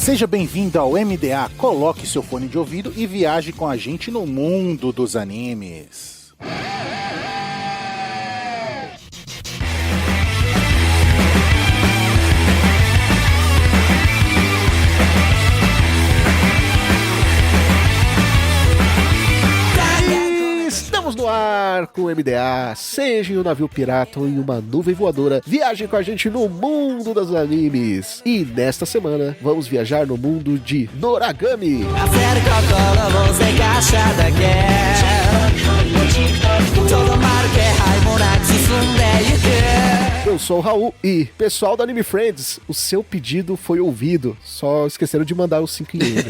Seja bem-vindo ao MDA, coloque seu fone de ouvido e viaje com a gente no mundo dos animes. Estamos no ar com o MDA, seja em um navio pirata ou em uma nuvem voadora, viajem com a gente no mundo dos animes. E nesta semana, vamos viajar no mundo de Noragami. Eu sou o Raul e, pessoal do Anime Friends, o seu pedido foi ouvido. Só esqueceram de mandar os 5 ienes.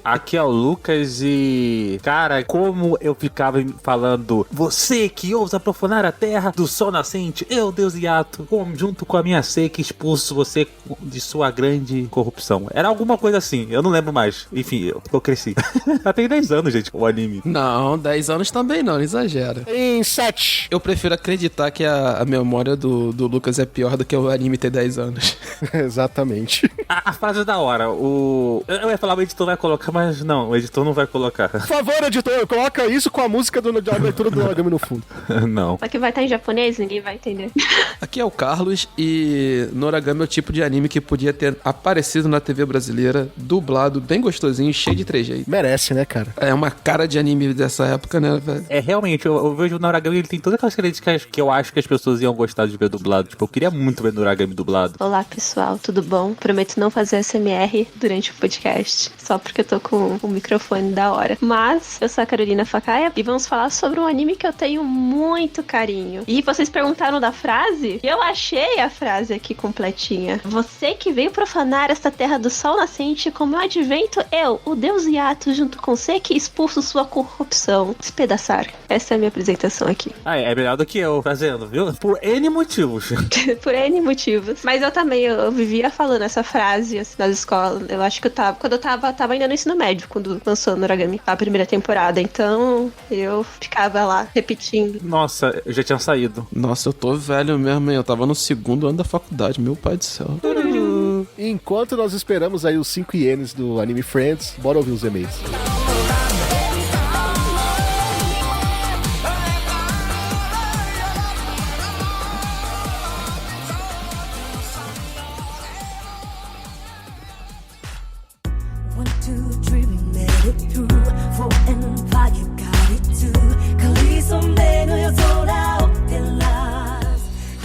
Aqui é o Lucas e... Cara, como eu ficava falando: você que ousa profanar a terra do sol nascente, eu, Deus Yato, junto com a minha seca, expulso você de sua grande corrupção. Era alguma coisa assim, eu não lembro mais. Enfim, eu cresci. Já tem 10 anos, gente, o anime. Não, 10 anos também não exagera. Em 7. Eu prefiro acreditar que a memória do Lucas é pior do que o anime ter 10 anos. Exatamente. A frase é da hora. Eu ia falar, o editor vai colocar, mas não, o editor não vai colocar. Por favor, editor, coloca isso com a música da abertura do Noragami no fundo. Não. Só que vai estar em japonês, ninguém vai entender. Aqui é o Carlos e Noragami é o tipo de anime que podia ter aparecido na TV brasileira, dublado, bem gostosinho, cheio de trejeito. Merece, né, cara? É uma cara de anime dessa época, né, velho? É, realmente, eu vejo o Noragami, ele tem todas aquelas características que eu acho que as pessoas iam gostar de ver dublado. Tipo, eu queria muito ver Noragami dublado. Olá, pessoal, tudo bom? Prometo não fazer SMR durante o podcast, só porque eu tô com o microfone da hora. Mas, eu sou a Carolina Facaia e vamos falar sobre um anime que eu tenho muito carinho. E vocês perguntaram da frase? E eu achei a frase aqui completinha. Você que veio profanar esta terra do sol nascente, com meu advento, eu, o Deus Yato, junto com você que expulso sua corrupção. Despedaçar. Essa é a minha apresentação aqui. Ah, é melhor do que eu fazendo, viu? Por N motivos. Por N motivos. Mas eu também, eu vivia falando essa frase assim, nas escolas. Eu acho que quando eu tava ainda no ensino médio, quando lançou Noragami, a primeira temporada. Então, eu ficava lá, repetindo. Nossa, eu já tinha saído. Nossa, eu tô velho mesmo, hein? Eu tava no 2º ano da faculdade, meu pai do céu. Enquanto nós esperamos aí os 5 ienes do Anime Friends, bora ouvir os e-mails.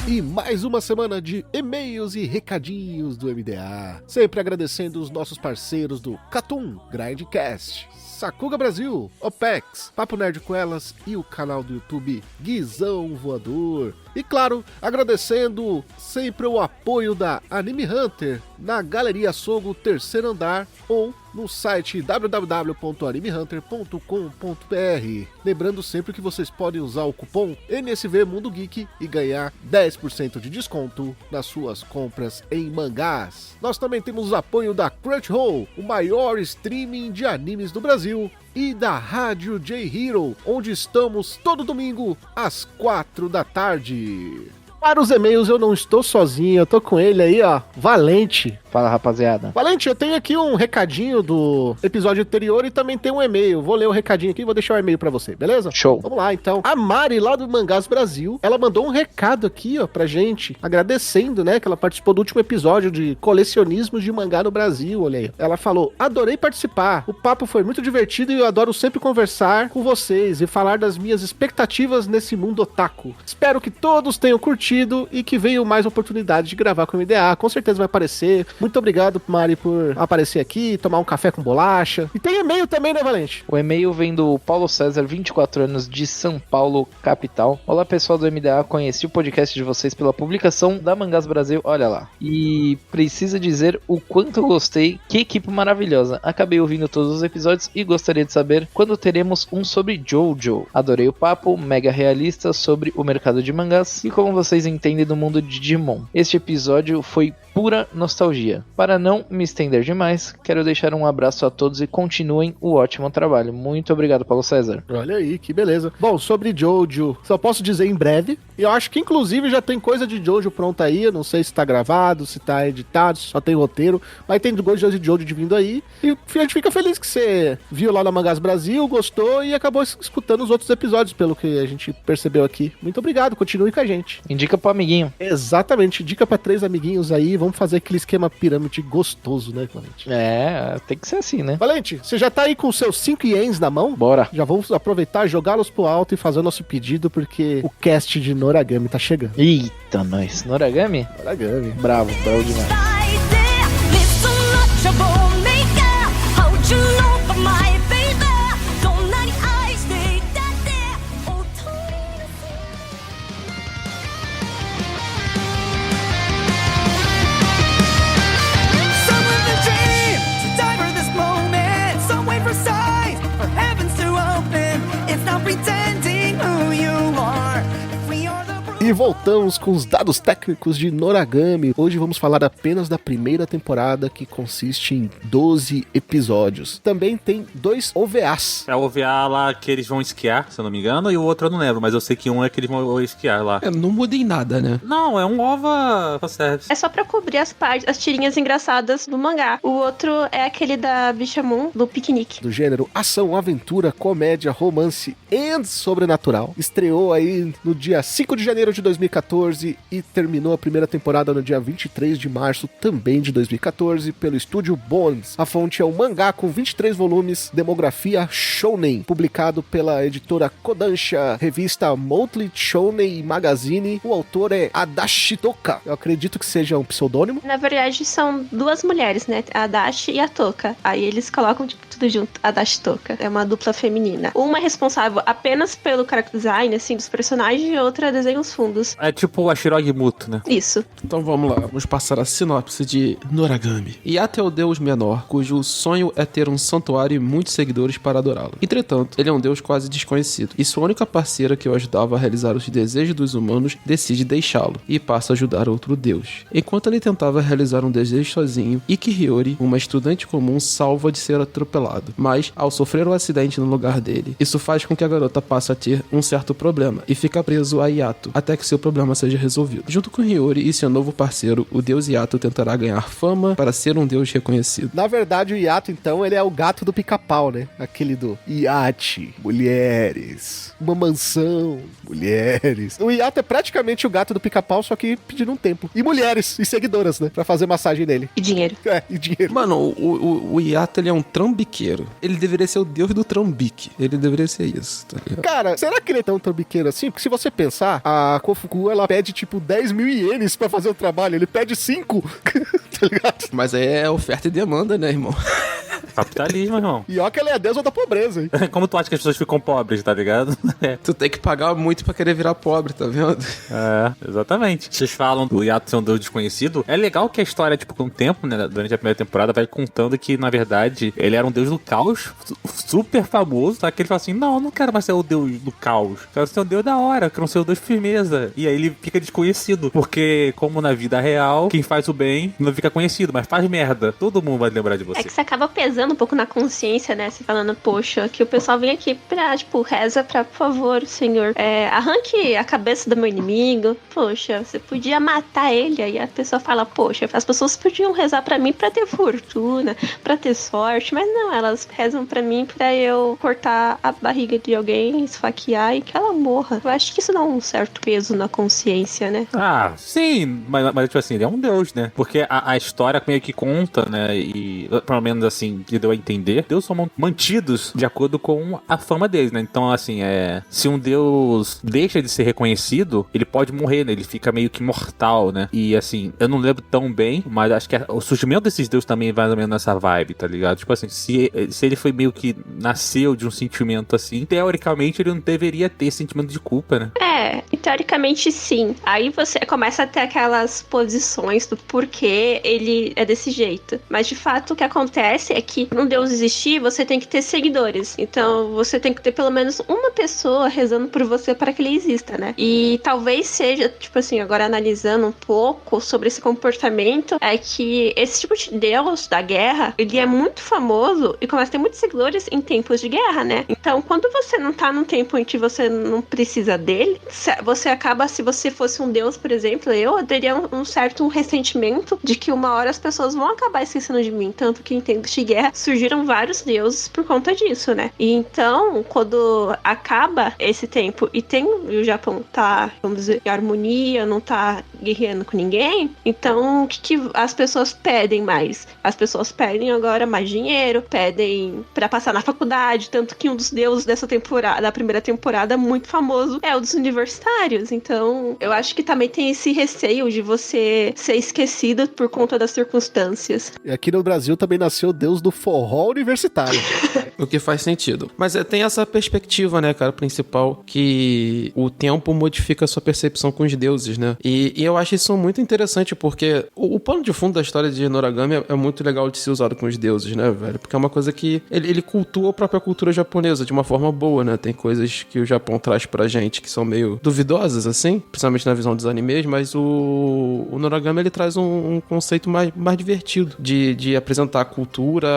E mais uma semana de e-mails e recadinhos do MDA. Sempre agradecendo os nossos parceiros do Catum Grindcast, Sakuga Brasil, OPEX, Papo Nerd com Elas e o canal do YouTube Guizão Voador. E claro, agradecendo sempre o apoio da Anime Hunter na Galeria Sogo, 3º andar, ou no site www.animehunter.com.br. Lembrando sempre que vocês podem usar o cupom NSV Mundo Geek e ganhar 10% de desconto nas suas compras em mangás. Nós também temos o apoio da Crunchyroll, o maior streaming de animes do Brasil, e da Rádio J-Hero, onde estamos todo domingo às 4 da tarde. Para os e-mails eu não estou sozinho, eu tô com ele aí, ó, Valente. Fala, rapaziada. Valente, eu tenho aqui um recadinho do episódio anterior e também tem um e-mail. Vou ler o recadinho aqui e vou deixar o e-mail pra você, beleza? Show. Vamos lá, então. A Mari, lá do Mangás Brasil, ela mandou um recado aqui, ó, pra gente, agradecendo, né, que ela participou do último episódio de colecionismo de mangá no Brasil, olha aí. Ela falou: adorei participar, o papo foi muito divertido e eu adoro sempre conversar com vocês e falar das minhas expectativas nesse mundo otaku. Espero que todos tenham curtido e que venham mais oportunidades de gravar com o MDA, com certeza vai aparecer. Muito obrigado, Mari, por aparecer aqui, tomar um café com bolacha. E tem e-mail também, né, Valente? O e-mail vem do Paulo César, 24 anos, de São Paulo, capital. Olá, pessoal do MDA, conheci o podcast de vocês pela publicação da Mangás Brasil, olha lá. E precisa dizer o quanto eu gostei, que equipe maravilhosa. Acabei ouvindo todos os episódios e gostaria de saber quando teremos um sobre Jojo. Adorei o papo, mega realista sobre o mercado de mangás. E como vocês vocês entendem do mundo de Digimon. Este episódio foi pura nostalgia. Para não me estender demais, quero deixar um abraço a todos e continuem o ótimo trabalho. Muito obrigado, Paulo César. Olha aí, que beleza. Bom, sobre Jojo, só posso dizer em breve. E eu acho que inclusive já tem coisa de Jojo pronta aí. Eu não sei se tá gravado, se tá editado, se só tem roteiro. Mas tem coisa de Jojo vindo aí. E a gente fica feliz que você viu lá na Mangás Brasil, gostou e acabou escutando os outros episódios, pelo que a gente percebeu aqui. Muito obrigado, continue com a gente. Indica pro amiguinho. Exatamente, dica pra 3 amiguinhos aí. Vamos fazer aquele esquema pirâmide gostoso, né, Valente? É, tem que ser assim, né? Valente, você já tá aí com seus 5 ienes na mão? Bora. Já vamos aproveitar, jogá-los pro alto e fazer o nosso pedido, porque o cast de Noragami tá chegando. Eita, nós. Noragami? Noragami. Bravo, bravo demais. E voltamos com os dados técnicos de Noragami. Hoje vamos falar apenas da primeira temporada, que consiste em 12 episódios. Também tem 2 OVAs. É o OVA lá que eles vão esquiar, se eu não me engano, e o outro eu não lembro, mas eu sei que um é que eles vão esquiar lá. Não muda em nada, né? Não, é um OVA service. É só pra cobrir as tirinhas engraçadas do mangá. O outro é aquele da Bishamon, do piquenique. Do gênero ação, aventura, comédia, romance e sobrenatural. Estreou aí no dia 5 de janeiro de 2014 e terminou a primeira temporada no dia 23 de março também de 2014 pelo estúdio Bones. A fonte é um mangá com 23 volumes, demografia shounen, publicado pela editora Kodansha, revista Monthly Shounen Magazine. O autor é Adachi Toka. Eu acredito que seja um pseudônimo. Na verdade, são 2 mulheres, né? A Adachi e a Toka. Aí eles colocam tudo junto, Adachi Toka. É uma dupla feminina. Uma é responsável apenas pelo character design, assim, dos personagens, e outra desenha os fundos. É tipo a Shirogi Muto, né? Isso. Então vamos lá, vamos passar a sinopse de Noragami. Yato é o deus menor, cujo sonho é ter um santuário e muitos seguidores para adorá-lo. Entretanto, ele é um deus quase desconhecido, e sua única parceira que o ajudava a realizar os desejos dos humanos decide deixá-lo, e passa a ajudar outro deus. Enquanto ele tentava realizar um desejo sozinho, Ikihiyori, uma estudante comum, salva de ser atropelado, mas, ao sofrer um acidente no lugar dele, isso faz com que a garota passe a ter um certo problema, e fica preso a Yato, até que seu problema seja resolvido. Junto com Hiyori e seu novo parceiro, o deus Yato tentará ganhar fama para ser um deus reconhecido. Na verdade, o Yato, então, ele é o gato do pica-pau, né? Aquele do iate, mulheres, uma mansão, mulheres. O Yato é praticamente o gato do pica-pau, só que pedindo um tempo. E mulheres, e seguidoras, né? Pra fazer massagem nele. E dinheiro. É, e dinheiro. Mano, o Yato, ele é um trambiqueiro. Ele deveria ser o deus do trambique. Ele deveria ser isso, tá ligado? Cara, será que ele é tão trambiqueiro assim? Porque se você pensar, a Kofuku, ela pede tipo 10 mil ienes pra fazer o trabalho. Ele pede 5, tá ligado? Mas aí é oferta e demanda, né, irmão? Capitalismo, irmão. E ó que ela é a deusa da pobreza, hein? Como tu acha que as pessoas ficam pobres, tá ligado? Tu tem que pagar muito pra querer virar pobre, tá vendo? Exatamente. Vocês falam do Yato ser um deus desconhecido. É legal que a história, tipo, com o tempo, né, durante a primeira temporada, vai contando que, na verdade, ele era um deus do caos, super famoso, tá? Que ele fala assim, não quero mais ser o deus do caos. Quero ser um deus da hora, quero ser o deus de firmeza. E aí ele fica desconhecido, porque, como na vida real, quem faz o bem não fica conhecido, mas faz merda. Todo mundo vai lembrar de você. É que você acaba pesando um pouco na consciência, né? Você falando, poxa, que o pessoal vem aqui pra, tipo, reza pra, por favor, senhor, arranque a cabeça do meu inimigo. Poxa, você podia matar ele. Aí a pessoa fala, poxa, as pessoas podiam rezar pra mim pra ter fortuna, pra ter sorte, mas não, elas rezam pra mim pra eu cortar a barriga de alguém, esfaquear e que ela morra. Eu acho que isso dá um certo peso na consciência, né? Ah, sim, mas tipo assim, ele é um deus, né? Porque a história meio que conta, né? E pelo menos assim, que deu a entender, deus são mantidos de acordo com a fama deles, né? Então, assim, se um deus deixa de ser reconhecido, ele pode morrer, né? Ele fica meio que mortal, né? E assim, eu não lembro tão bem, mas acho que o surgimento desses deuses também vai mais ou menos nessa vibe, tá ligado? Tipo assim, se ele foi meio que nasceu de um sentimento assim, teoricamente ele não deveria ter sentimento de culpa, né? Teoricamente sim. Aí você começa a ter aquelas posições do porquê ele é desse jeito. Mas de fato o que acontece é que que pra um Deus existir, você tem que ter seguidores. Então, você tem que ter pelo menos uma pessoa rezando por você para que ele exista, né? E talvez seja, tipo assim, agora analisando um pouco sobre esse comportamento, é que esse tipo de Deus da guerra, ele é muito famoso e começa a ter muitos seguidores em tempos de guerra, né? Então, quando você não tá num tempo em que você não precisa dele, você acaba, se você fosse um Deus, por exemplo, eu teria um certo ressentimento de que uma hora as pessoas vão acabar esquecendo de mim. Tanto que em tempos de guerra surgiram vários deuses por conta disso, né? E então, quando acaba esse tempo e o Japão tá, vamos dizer, em harmonia, não tá guerreando com ninguém, então o que as pessoas pedem mais? As pessoas pedem agora mais dinheiro, pedem pra passar na faculdade, tanto que um dos deuses dessa temporada, da primeira temporada, muito famoso, é o dos universitários. Então, eu acho que também tem esse receio de você ser esquecido por conta das circunstâncias. E aqui no Brasil também nasceu o deus do forró universitário. O que faz sentido. Mas tem essa perspectiva, né, cara, principal, que o tempo modifica a sua percepção com os deuses, né? E eu acho isso muito interessante, porque o pano de fundo da história de Noragami é muito legal de ser usado com os deuses, né, velho? Porque é uma coisa que ele cultua a própria cultura japonesa de uma forma boa, né? Tem coisas que o Japão traz pra gente que são meio duvidosas, assim, principalmente na visão dos animes, mas o Noragami, ele traz um conceito mais divertido de apresentar a cultura,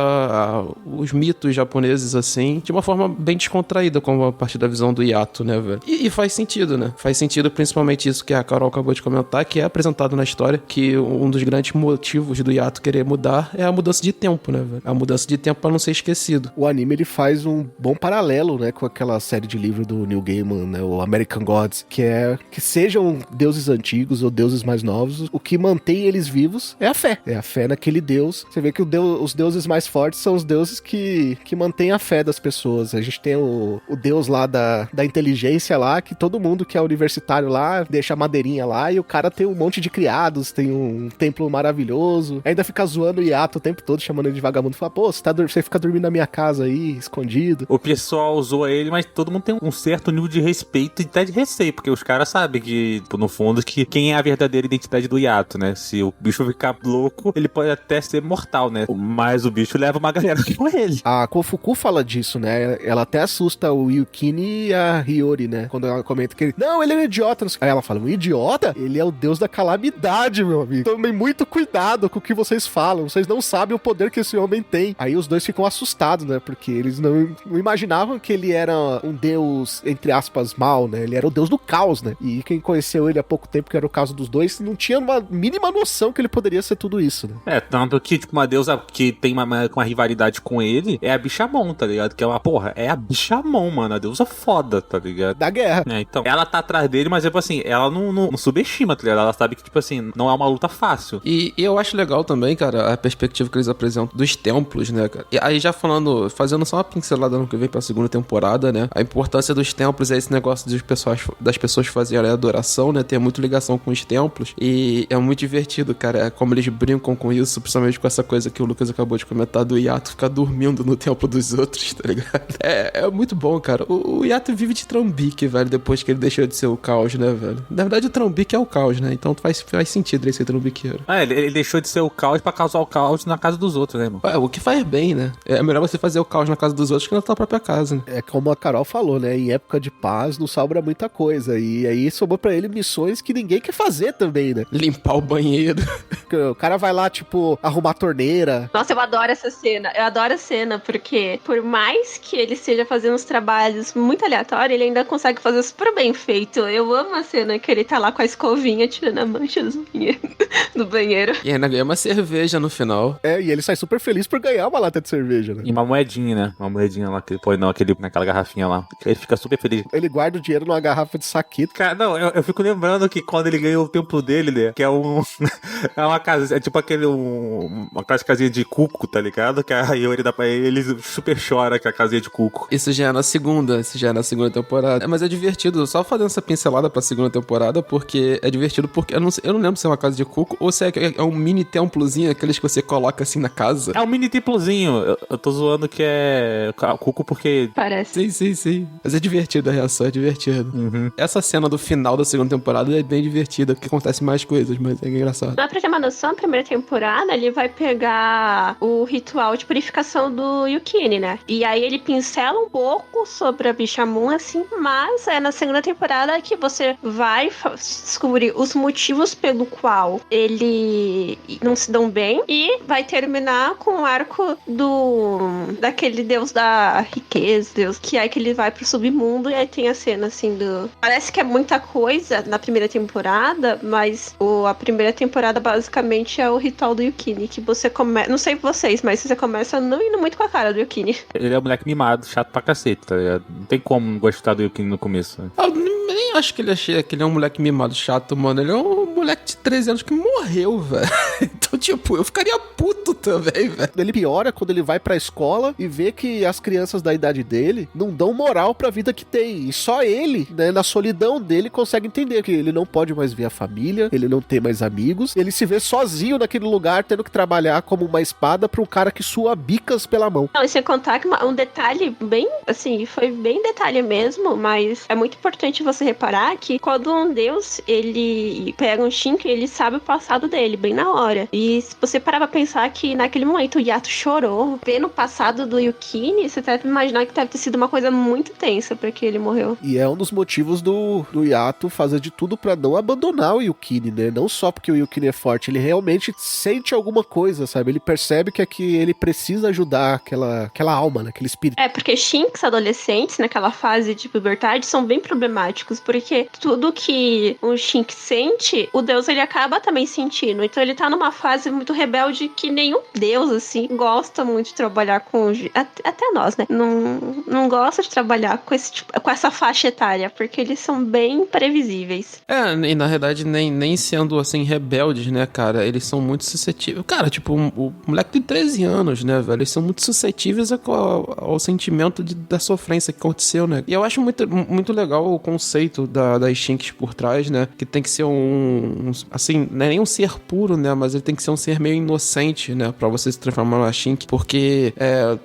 os mitos japoneses, assim, de uma forma bem descontraída, como a partir da visão do Yato, né, velho? E faz sentido, né? Faz sentido principalmente isso que a Carol acabou de comentar, que é apresentado na história, que um dos grandes motivos do Yato querer mudar é a mudança de tempo, né, velho? A mudança de tempo pra não ser esquecido. O anime, ele faz um bom paralelo, né, com aquela série de livro do Neil Gaiman, né, o American Gods, que é que sejam deuses antigos ou deuses mais novos, o que mantém eles vivos é a fé. É a fé naquele deus. Você vê que os deuses mais fortes são os deuses que mantêm a fé das pessoas. A gente tem o deus lá da inteligência lá, que todo mundo que é universitário lá deixa a madeirinha lá e o cara tem um monte de criados, tem um templo maravilhoso, ainda fica zoando o Yato o tempo todo, chamando ele de vagabundo. Fala, pô, você fica dormindo na minha casa aí, escondido. O pessoal zoa ele, mas todo mundo tem um certo nível de respeito e até de receio, porque os caras sabem que, no fundo, que quem é a verdadeira identidade do Yato, né? Se o bicho ficar louco, ele pode até ser mortal, né? Mas o bicho leva uma galera com ele. A Kofuku fala disso, né? Ela até assusta o Yukini e a Hiyori, né? Quando ela comenta que ele é um idiota. Aí ela fala, um idiota? Ele é o deus da calamidade, meu amigo. Tomem muito cuidado com o que vocês falam. Vocês não sabem o poder que esse homem tem. Aí os dois ficam assustados, né? Porque eles não imaginavam que ele era um deus, entre aspas, mal, né? Ele era o deus do caos, né? E quem conheceu ele há pouco tempo, que era o caso dos dois, não tinha uma mínima noção que ele poderia ser tudo isso, né? É, tanto que, tipo, uma deusa que tem uma rivalidade com ele é a Bichamon, tá ligado? Que é uma, porra, é a Bichamon, mano, a deusa foda, tá ligado? Da guerra. É, então, ela tá atrás dele, mas, tipo assim, ela não subestima, tá ligado? Ela sabe que, tipo assim, não é uma luta fácil. E eu acho legal também, cara, a perspectiva que eles apresentam dos templos, né, cara? E aí já fazendo só uma pincelada no que vem pra segunda temporada, né? A importância dos templos é esse negócio das pessoas fazerem a adoração, né? Tem muito ligação com os templos. E é muito divertido, cara, é como eles brincam com isso, principalmente com essa coisa que o Lucas acabou de comentar do Yato ficar dormindo no templo dos outros, tá ligado? É muito bom, cara. O Yato vive de trambique, velho, depois que ele deixou de ser o caos, né, velho? Na verdade, o trambique é o caos, né? Então faz sentido ele ser trambiqueiro. Ele deixou de ser o caos pra causar o caos na casa dos outros, né, irmão? O que faz bem, né? É melhor você fazer o caos na casa dos outros que na tua própria casa, né? É como a Carol falou, né? Em época de paz não sobra muita coisa. E aí sobrou pra ele missões que ninguém quer fazer também, né? Limpar o banheiro. O cara vai lá, tipo, arrumar a torneira. Nossa, eu adoro essa cena. Eu adoro a cena, porque por mais que ele esteja fazendo uns trabalhos muito aleatórios, ele ainda consegue fazer super bem feito. Eu amo a cena que ele tá lá com a escovinha tirando a manchazinha do banheiro. E ainda ganha uma cerveja no final. E ele sai super feliz por ganhar uma lata de cerveja, né? E uma moedinha, né? Uma moedinha lá que ele põe naquela garrafinha lá. Ele fica super feliz. Ele guarda o dinheiro numa garrafa de saquito. Cara, não, eu fico lembrando que quando ele ganhou o templo dele, né? Que é é uma casa, é tipo uma casinha de cuco, tá ligado? Que a Yori dá pra ele super chora, que é a casinha de cuco. Isso já é na segunda temporada. Mas é divertido, só fazendo essa pincelada pra segunda temporada, porque é divertido, porque eu não lembro se é uma casa de cuco ou se é um mini templozinho, aqueles que você coloca assim na casa. É um mini templozinho. Eu tô zoando que é cuco porque... Parece. Sim. Mas é divertido a reação, é divertido. Essa cena do final da segunda temporada é bem divertida, porque acontece mais coisas, mas é engraçado. Não, pra ter uma noção, a primeira temporada ele vai pegar o ritual de purificação do Yukine, né? E aí ele pincela um pouco sobre a Bishamun, assim, mas é na segunda temporada que você vai descobrir os motivos pelo qual ele não se dão bem e vai terminar com o arco daquele deus da riqueza, deus, que é que ele vai pro submundo e aí tem a cena, assim, Parece que é muita coisa na primeira temporada, mas a primeira temporada basicamente é o ritual do Yukine, que você começa... Não sei vocês, mas você começa não indo muito com a cara do Yukine. Ele é um moleque mimado, chato pra cacete, tá ligado? Não tem como gostar do Yukine no começo. Eu nem acho que ele é um moleque mimado chato, mano. Ele é um moleque de 13 anos que morreu, velho. Então, tipo, eu ficaria puto também, velho. Ele piora quando ele vai pra escola e vê que as crianças da idade dele não dão moral pra vida que tem. E só ele, né, na solidão dele, consegue entender que ele não pode mais ver a família, ele não tem mais amigos, ele se vê sozinho naquele lugar, tendo que trabalhar como uma espada pra um cara que sua bicas pela mão. Não, e sem contar que um detalhe bem, assim, foi bem detalhe mesmo, mas é muito importante você reparar que quando um deus, ele pega um Shinki, ele sabe o passado dele, bem na hora. E se você parar pra pensar que naquele momento o Yato chorou, vendo o passado do Yukine, você deve imaginar que deve ter sido uma coisa muito tensa pra que ele morreu. E é um dos motivos do Yato fazer de tudo pra não abandonar o Yukine, né? Não só porque o Yukine é forte, ele realmente sente alguma coisa, sabe? Ele percebe que ele precisa ajudar aquela alma, né? Aquele espírito. É, porque Shinks adolescentes, naquela fase de puberdade, são bem problemáticos, porque tudo que o Shinks sente, o deus ele acaba também sentindo. Então ele tá numa fase muito rebelde que nenhum deus, assim, gosta muito de trabalhar com... Até nós, né? Não gosta de trabalhar com essa faixa etária, porque eles são bem previsíveis. É, e na verdade, nem sendo, assim, rebeldes, né, cara? Eles são muito suscetíveis. Cara, tipo, o moleque tem 13 anos, né, velho? Eles são muito suscetíveis ao sentimento da sofrência que aconteceu, né? E eu acho muito, muito legal o conceito das Shinks por trás, né? Que tem que ser assim, não é nem um ser puro, né? Mas ele tem que ser um ser meio inocente, né? Pra você se transformar numa Shink. Porque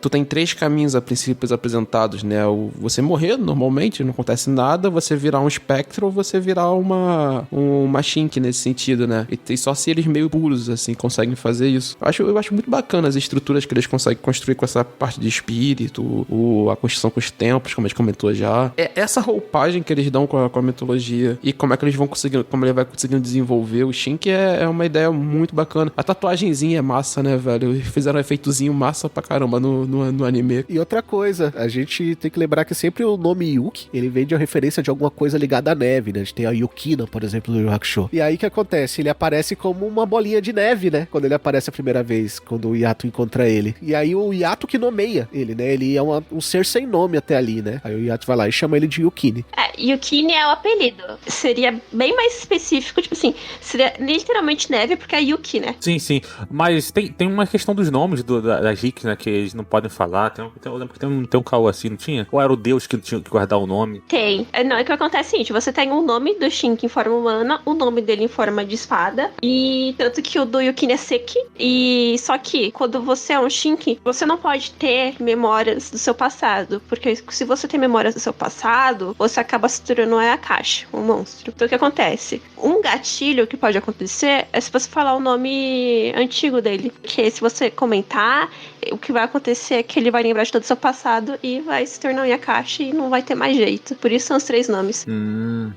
tu tem 3 caminhos a princípios apresentados, né? Você morrer, normalmente, não acontece nada. Você virar um espectro ou você virar uma Shink nesse sentido, né? E só se eles meio puros, assim, conseguem fazer isso. Eu acho muito bacana as estruturas que eles conseguem construir com essa parte de espírito, a construção com os tempos, como a gente comentou já. Essa roupagem que eles dão com a mitologia e como é que eles vão conseguir, como ele vai conseguindo desenvolver o Shink é uma ideia muito bacana. A tatuagenzinha é massa, né, velho? Fizeram um efeitozinho massa pra caramba no anime. E outra coisa, a gente tem que lembrar que sempre o nome Yuki, ele vem de uma referência de alguma coisa ligada à neve, né? A gente tem a Yukina, por exemplo, do Yu Hakusho. E aí o que acontece? Ele aparece como uma bolinha de neve, né? Quando ele aparece a primeira vez, quando o Yato encontra ele. E aí o Yato que nomeia ele, né? Ele é um ser sem nome até ali, né? Aí o Yato vai lá e chama ele de Yukine. Yukine é o apelido. Seria bem mais específico, tipo assim, seria literalmente neve, porque é Yuki, né? Sim. Mas tem uma questão dos nomes das Riks, né? Que eles não podem falar. Eu lembro que tem um caô assim, não tinha? Ou era o deus que tinha que guardar o nome? Tem. Não, é que acontece o seguinte, você tem o nome do Shink em forma humana, o nome dele em forma de espada, e tanto que o do Yukine é Seki, e só que quando você é um Shink, você não pode ter memórias do seu passado, porque se você tem memórias do seu passado, você acaba se tornando a caixa, um monstro. Então o que acontece? Um gatilho que pode acontecer é se você falar o nome antigo dele, porque se você comentar, o que vai acontecer é que ele vai lembrar de todo o seu passado e vai se tornar um Yakashi e não vai ter mais jeito. Por isso são os 3 nomes.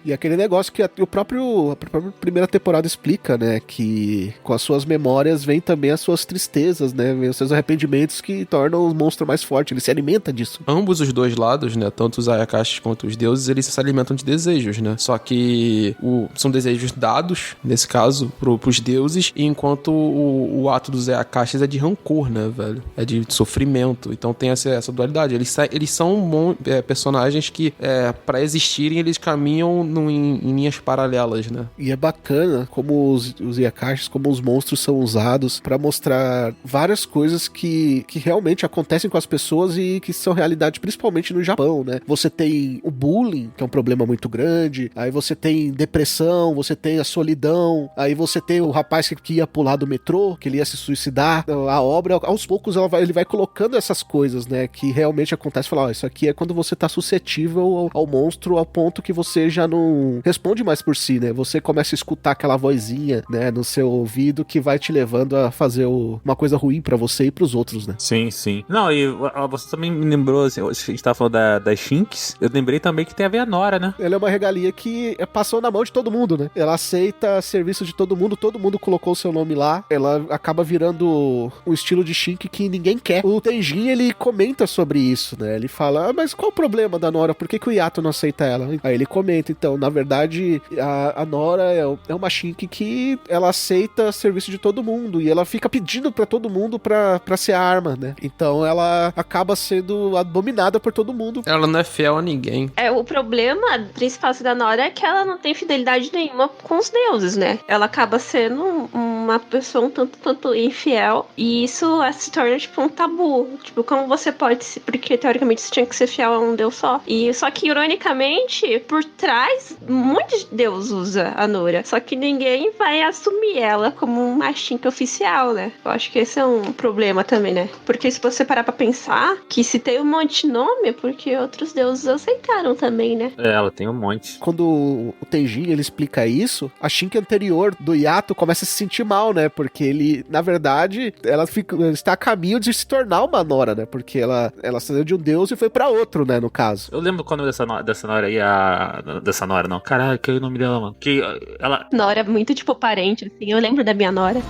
E aquele negócio que a própria primeira temporada explica, né? Que com as suas memórias vem também as suas tristezas, né? Vem os seus arrependimentos que tornam o monstro mais forte. Ele se alimenta disso. Ambos os dois lados, né? Tanto os Ayakashis quanto os deuses, eles se alimentam de desejos, né? Só que são desejos dados, nesse caso, pros deuses, enquanto o ato dos Ayakashis é de rancor, né, velho? é de sofrimento. Então tem essa dualidade. Eles são personagens que, pra existirem, eles caminham em linhas paralelas, né? E é bacana como os Yakashis, como os monstros são usados pra mostrar várias coisas que realmente acontecem com as pessoas e que são realidade, principalmente no Japão, né? Você tem o bullying, que é um problema muito grande, aí você tem depressão, você tem a solidão, aí você tem o rapaz que ia pular do metrô, que ele ia se suicidar. A obra, aos poucos, ele vai colocando essas coisas, né? Que realmente acontece. Falar, isso aqui é quando você tá suscetível ao monstro, ao ponto que você já não responde mais por si, né? Você começa a escutar aquela vozinha, né, no seu ouvido que vai te levando a fazer uma coisa ruim pra você e pros outros, né? Sim, sim. Não, e você também me lembrou, assim, a gente tava falando das Shinx, eu lembrei também que tem a ver a Nora, né? Ela é uma regalia que passou na mão de todo mundo, né? Ela aceita serviço de todo mundo colocou o seu nome lá, ela acaba virando um estilo de Shink que ninguém quer. O Tenjin, ele comenta sobre isso, né? Ele fala, mas qual o problema da Nora? Por que o Yato não aceita ela? Aí ele comenta, então, na verdade, a Nora é uma Shink que ela aceita serviço de todo mundo, e ela fica pedindo pra todo mundo pra ser arma, né? Então ela acaba sendo abominada por todo mundo. Ela não é fiel a ninguém. O problema principal da Nora é que ela não tem fidelidade nenhuma com os deuses, né? Ela acaba sendo uma pessoa um tanto infiel, e isso se torna, tipo, um tabu. Tipo, como você pode... Porque, teoricamente, você tinha que ser fiel a um deus só. E só que, ironicamente, por trás, muitos deuses usa a Nora. Só que ninguém vai assumir ela como uma Shinka oficial, né? Eu acho que esse é um problema também, né? Porque se você parar pra pensar, que se tem um monte de nome, é porque outros deuses aceitaram também, né? Ela tem um monte. Quando o Tenjin, ele explica isso, a Shinka anterior do Yato começa a se sentir mal, né? Porque ele, na verdade, ela está a caminho de se tornar uma Nora, né? Porque ela saiu de um deus e foi pra outro, né? No caso. Eu lembro quando dessa Nora aí, dessa Nora, não. Caralho, que é o nome dela, mano. Que ela... Nora é muito, tipo, parente, assim. Eu lembro da minha Nora.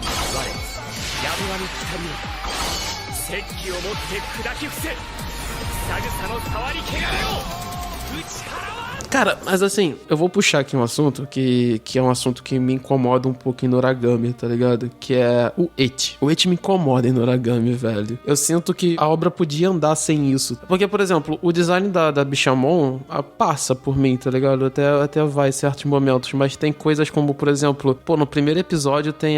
Cara, mas assim, eu vou puxar aqui um assunto que é um assunto que me incomoda um pouco em Noragami, tá ligado? Que é o eti. O eti me incomoda em Noragami, velho. Eu sinto que a obra podia andar sem isso. Porque, por exemplo, o design da Bishamon passa por mim, tá ligado? Até vai em certos momentos, mas tem coisas como, por exemplo, no primeiro episódio tem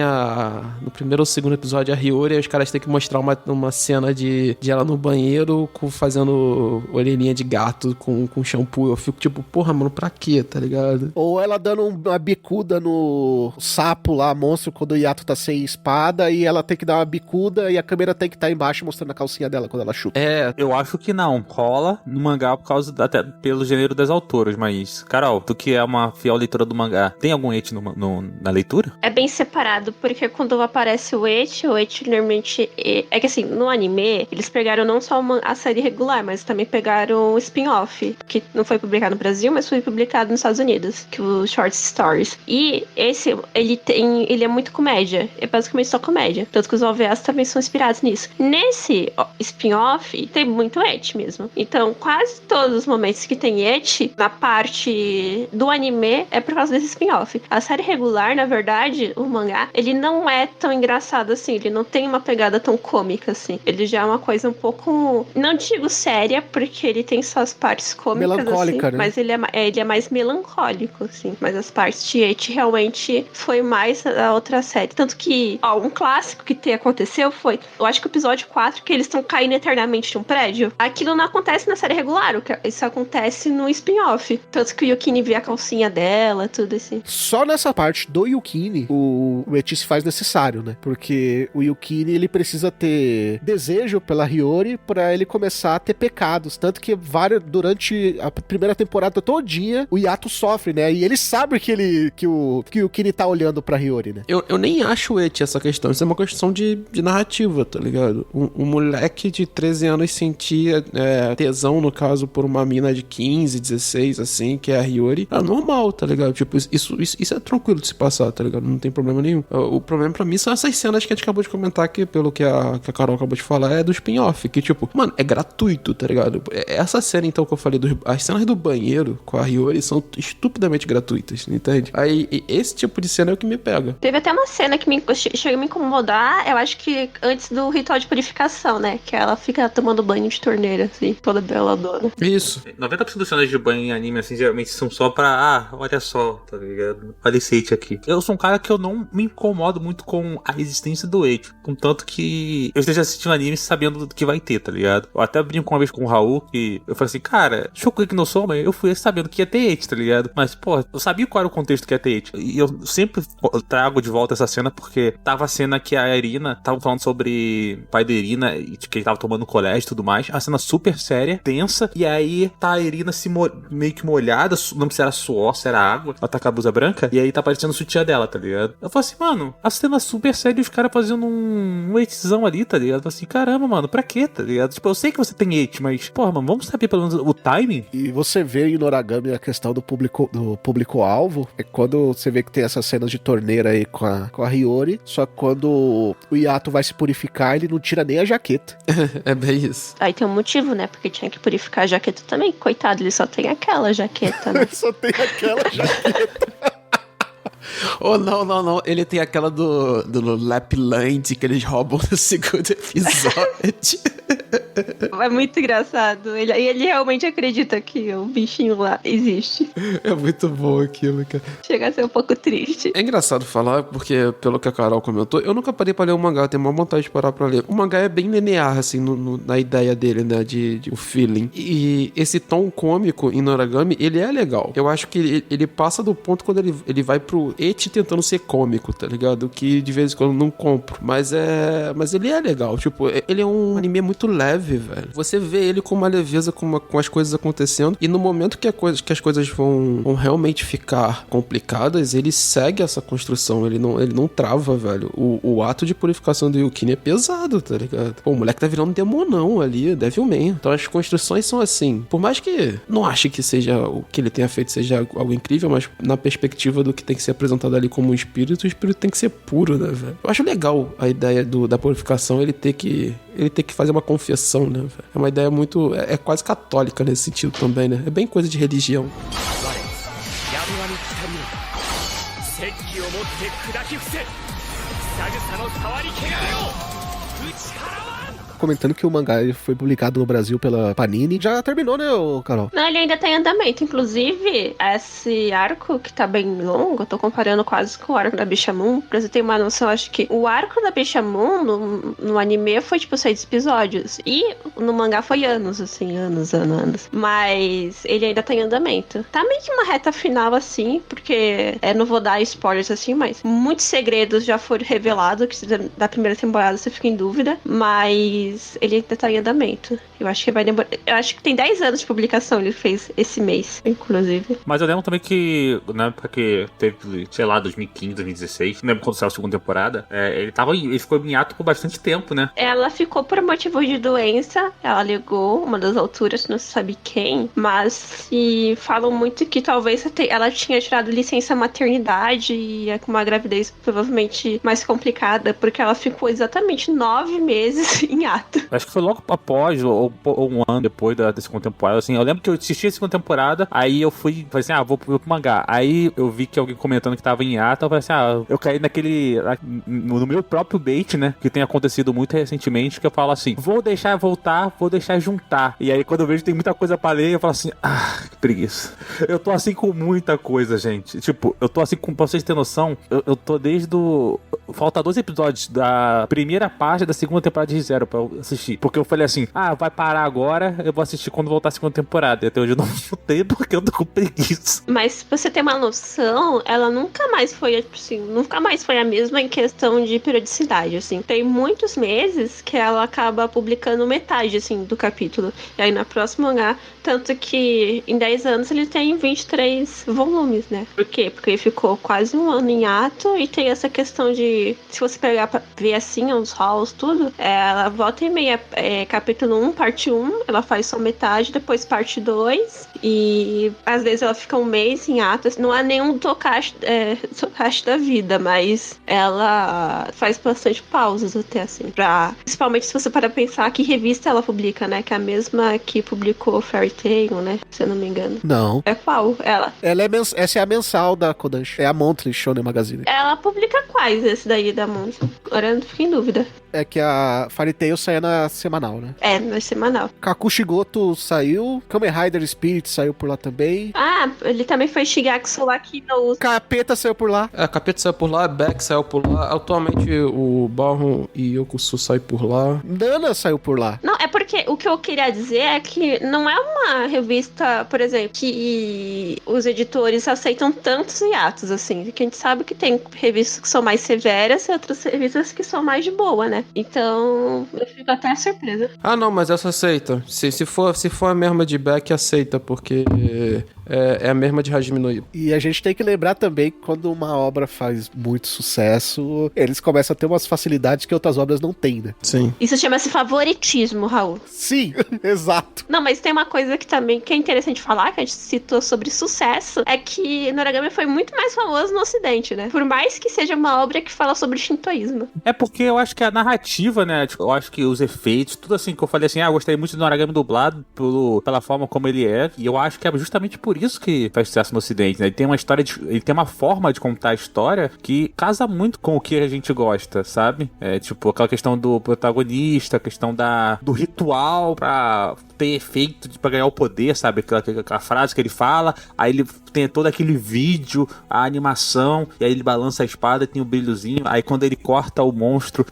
no primeiro ou segundo episódio a Hiyori, aí os caras têm que mostrar uma cena de ela no banheiro fazendo orelhinha de gato com shampoo. Eu fico tipo, porra, mano, pra quê, tá ligado? Ou ela dando uma bicuda no sapo lá, monstro, quando o Yato tá sem espada, e ela tem que dar uma bicuda e a câmera tem que estar embaixo mostrando a calcinha dela quando ela chuta. Eu acho que não. Rola no mangá por causa, até pelo gênero das autoras, mas, Carol, tu que é uma fiel leitora do mangá, tem algum eti na leitura? É bem separado, porque quando aparece o eti normalmente... É que assim, no anime, eles pegaram não só a série regular, mas também pegaram o spin-off, que não foi publicado no Brasil, mas foi publicado nos Estados Unidos, que é o Short Stories. E esse, ele é muito comédia. É basicamente só comédia. Tanto que os OVAs também são inspirados nisso. Nesse spin-off, tem muito eti mesmo. Então, quase todos os momentos que tem eti na parte do anime é por causa desse spin-off. A série regular, na verdade, o mangá, ele não é tão engraçado assim. Ele não tem uma pegada tão cômica assim. Ele já é uma coisa um pouco... Não digo séria, porque ele tem suas partes cômicas, melancólica, assim, né? Mas ele é mais melancólico, assim. Mas as partes de eti realmente foi mais a outra série. Tanto que, um clássico que aconteceu foi, eu acho que o episódio 4, que eles estão caindo eternamente de um prédio. Aquilo não acontece na série regular, isso acontece no spin-off. Tanto que o Yukini vê a calcinha dela, tudo assim. Só nessa parte do Yukini, o eti se faz necessário, né? Porque o Yukini, ele precisa ter desejo pela Hiyori pra ele começar a ter pecados. Tanto que durante a primeira temporada todinha, o Yato sofre, né? E ele sabe que o Yukini tá olhando pra Hiyori, né? Eu nem acho eti essa questão. Isso é uma questão de narrativa, tá ligado? Um moleque de 13 anos sentia tesão, no caso, por uma mina de 15, 16, assim, que é a Hiyori. É normal, tá ligado? Tipo, isso é tranquilo de se passar, tá ligado? Não tem problema nenhum. O problema pra mim são essas cenas que a gente acabou de comentar aqui, pelo que a Carol acabou de falar, é do spin-off. Que, tipo, mano, é gratuito, tá ligado? Essa cena, então, que eu falei, as cenas do banheiro, com a Hiyori são estupidamente gratuitas, entende? Aí esse tipo de cena é o que me pega. Teve até uma cena que chega a me incomodar, eu acho que antes do ritual de purificação, né? Que ela fica tomando banho de torneira, assim, toda beladona. Isso. 90% dos cenas de banho em anime, assim, geralmente são só pra, olha só, tá ligado? Olha esse Eit aqui. Eu sou um cara que eu não me incomodo muito com a existência do Eit, contanto que eu esteja assistindo anime sabendo do que vai ter, tá ligado? Eu até brinco uma vez com o Raul, que eu falei assim, cara, Shokugeki no Soma, eu fui sabendo que ia ter Eit, tá ligado? Mas, pô, eu sabia qual era o contexto que ia ter Eit. E eu sempre trago de volta essa cena, porque tava a cena que a Irina tava falando sobre o pai da Irina, e que ele tava tomando colégio e tudo mais. A cena super séria, tensa, e aí tá a Irina meio que molhada, não sei se era suor, se era água, ela tá com a blusa branca, e aí tá aparecendo o sutiã dela, tá ligado? Eu falei assim, mano, a cena super séria e os caras fazendo um eitzão ali, tá ligado? Eu falei assim, caramba, mano, pra quê, tá ligado? Tipo, eu sei que você tem Eit, mas, porra, mano, vamos saber pelo menos o timing? E você vê em Noragami a questão do público-alvo, é quando você vê que tem essas cenas de torneira aí com a Hiyori, só que quando o Yato vai se purificar, ele não tira nem a jaqueta. É bem isso. Aí tem um motivo, né? Porque tinha que purificar a jaqueta também. Coitado, ele só tem aquela jaqueta, né? Só tem aquela jaqueta. Oh, não. Ele tem aquela do Lapland que eles roubam no segundo episódio. É muito engraçado. Ele realmente acredita que o bichinho lá existe. É muito bom aquilo, cara. Chega a ser um pouco triste. É engraçado falar, porque pelo que a Carol comentou, eu nunca parei pra ler o mangá, eu tenho uma vontade de parar pra ler. O mangá é bem linear, assim, na ideia dele, né, de o feeling. E esse tom cômico em Noragami, ele é legal. Eu acho que ele passa do ponto quando ele vai pro Eit tentando ser cômico, tá ligado? Que de vez em quando eu não compro. Mas ele é legal, tipo, ele é um anime muito leve, velho. Você vê ele com uma leveza, com as coisas acontecendo, e no momento que as coisas vão realmente ficar complicadas, ele segue essa construção, ele não trava, velho. O ato de purificação do Yukine é pesado, tá ligado? Pô, o moleque tá virando um demonão ali, Devilman. Então as construções são assim. Por mais que não ache que seja o que ele tenha feito seja algo incrível, mas na perspectiva do que tem que ser apresentado ali como um espírito, o espírito tem que ser puro, né, velho? Eu acho legal a ideia da purificação, ele ter que fazer uma confissão, né, velho? É uma ideia muito... É quase católica nesse sentido também, né? É bem coisa de religião. Comentando que o mangá ele foi publicado no Brasil pela Panini. Já terminou, né, Carol? Não, ele ainda tá em andamento. Inclusive, esse arco, que tá bem longo, eu tô comparando quase com o arco da Bishamon. Pra você ter uma noção, acho que o arco da Bishamon no anime foi tipo 6 episódios. E no mangá foi anos, assim, anos. Mas ele ainda tá em andamento. Tá meio que uma reta final, assim, porque não vou dar spoilers assim, mas muitos segredos já foram revelados, que da primeira temporada você fica em dúvida. Mas ele ainda tá em andamento. Eu acho que vai demorar. Eu acho que tem 10 anos de publicação, ele fez esse mês, inclusive. Mas eu lembro também que, na época que teve, sei lá, 2015, 2016, não lembro quando saiu a segunda temporada, ele ficou em hiato por bastante tempo, né? Ela ficou por motivo de doença, ela alegou, uma das autoras, não se sabe quem, mas falam muito que talvez ela tinha tirado licença maternidade e é com uma gravidez provavelmente mais complicada, porque ela ficou exatamente 9 meses em hiato. Acho que foi logo após, ou um ano depois da segunda temporada, assim. Eu lembro que eu assisti a segunda temporada, aí eu falei assim, vou pro mangá. Aí eu vi que alguém comentando que tava em hiato, eu falei assim, eu caí no meu próprio bait, né, que tem acontecido muito recentemente, que eu falo assim, vou deixar voltar, vou deixar juntar. E aí quando eu vejo que tem muita coisa pra ler, eu falo assim, que preguiça. Eu tô assim com muita coisa, gente. Tipo, eu tô assim pra vocês terem noção, eu tô desde falta 2 episódios da primeira parte da segunda temporada de Zero pra eu assistir. Porque eu falei assim, vai parar agora, eu vou assistir quando voltar a segunda temporada. E até hoje eu não chutei porque eu tô com preguiça. Mas se você ter uma noção, ela nunca mais foi, assim, a mesma em questão de periodicidade, assim. Tem muitos meses que ela acaba publicando metade, assim, do capítulo. E aí na próxima mangá, tanto que em 10 anos ele tem 23 volumes, né? Por quê? Porque ele ficou quase um ano em ato e tem essa questão de, se você pegar pra ver assim, os halls, tudo, ela volta volta e meia. Capítulo 1, parte 1, ela faz só metade, depois parte 2. E às vezes ela fica um mês em ato. Não é nenhum Tokashi da vida, mas ela faz bastante pausas até, assim. Principalmente se você parar pra pensar que revista ela publica, né? Que é a mesma que publicou Fairy Tail, né? Se eu não me engano. Não. É qual? Ela? Essa é a mensal da Kodansha. É a Monthly Shonen Magazine. Ela publica quais esse daí da Monza? Agora eu não fiquei em dúvida. É que a Fairy Tail sai na semanal, né? Na semanal. Kakushigoto saiu. Kamen Rider Spirit saiu por lá também. Ah, ele também foi Shigatsu aqui no... Capeta saiu por lá. Capeta saiu por lá, Beck saiu por lá. Atualmente o Barron e Yokusu saem por lá. Nana saiu por lá. Não, é porque o que eu queria dizer é que não é uma revista, por exemplo, que os editores aceitam tantos hiatos, assim. Que a gente sabe que tem revistas que são mais severas e outras revistas que são mais de boa, né? Então, eu fico até surpresa. Ah, não, mas essa aceita. Se for a mesma de Beck, aceita, porque é a mesma de Hajime no Ippo. E a gente tem que lembrar também que quando uma obra faz muito sucesso, eles começam a ter umas facilidades que outras obras não têm, né? Sim. Isso chama-se favoritismo, Raul. Sim, exato. Não, mas tem uma coisa que também que é interessante falar, que a gente citou sobre sucesso, é que Noragami foi muito mais famoso no Ocidente, né? Por mais que seja uma obra que fala sobre shintoísmo. É porque eu acho que a narrativa, né? Tipo, eu acho que os efeitos, tudo assim que eu falei assim, eu gostei muito do Noragami dublado pela forma como ele é. E eu acho que é justamente por isso que faz sucesso no Ocidente, né? Ele tem uma história, ele tem uma forma de contar a história que casa muito com o que a gente gosta, sabe? Tipo, aquela questão do protagonista, a questão do ritual pra ter efeito pra ganhar o poder, sabe? Aquela frase que ele fala, aí ele tem todo aquele vídeo, a animação, e aí ele balança a espada, tem o brilhozinho, aí quando ele corta o monstro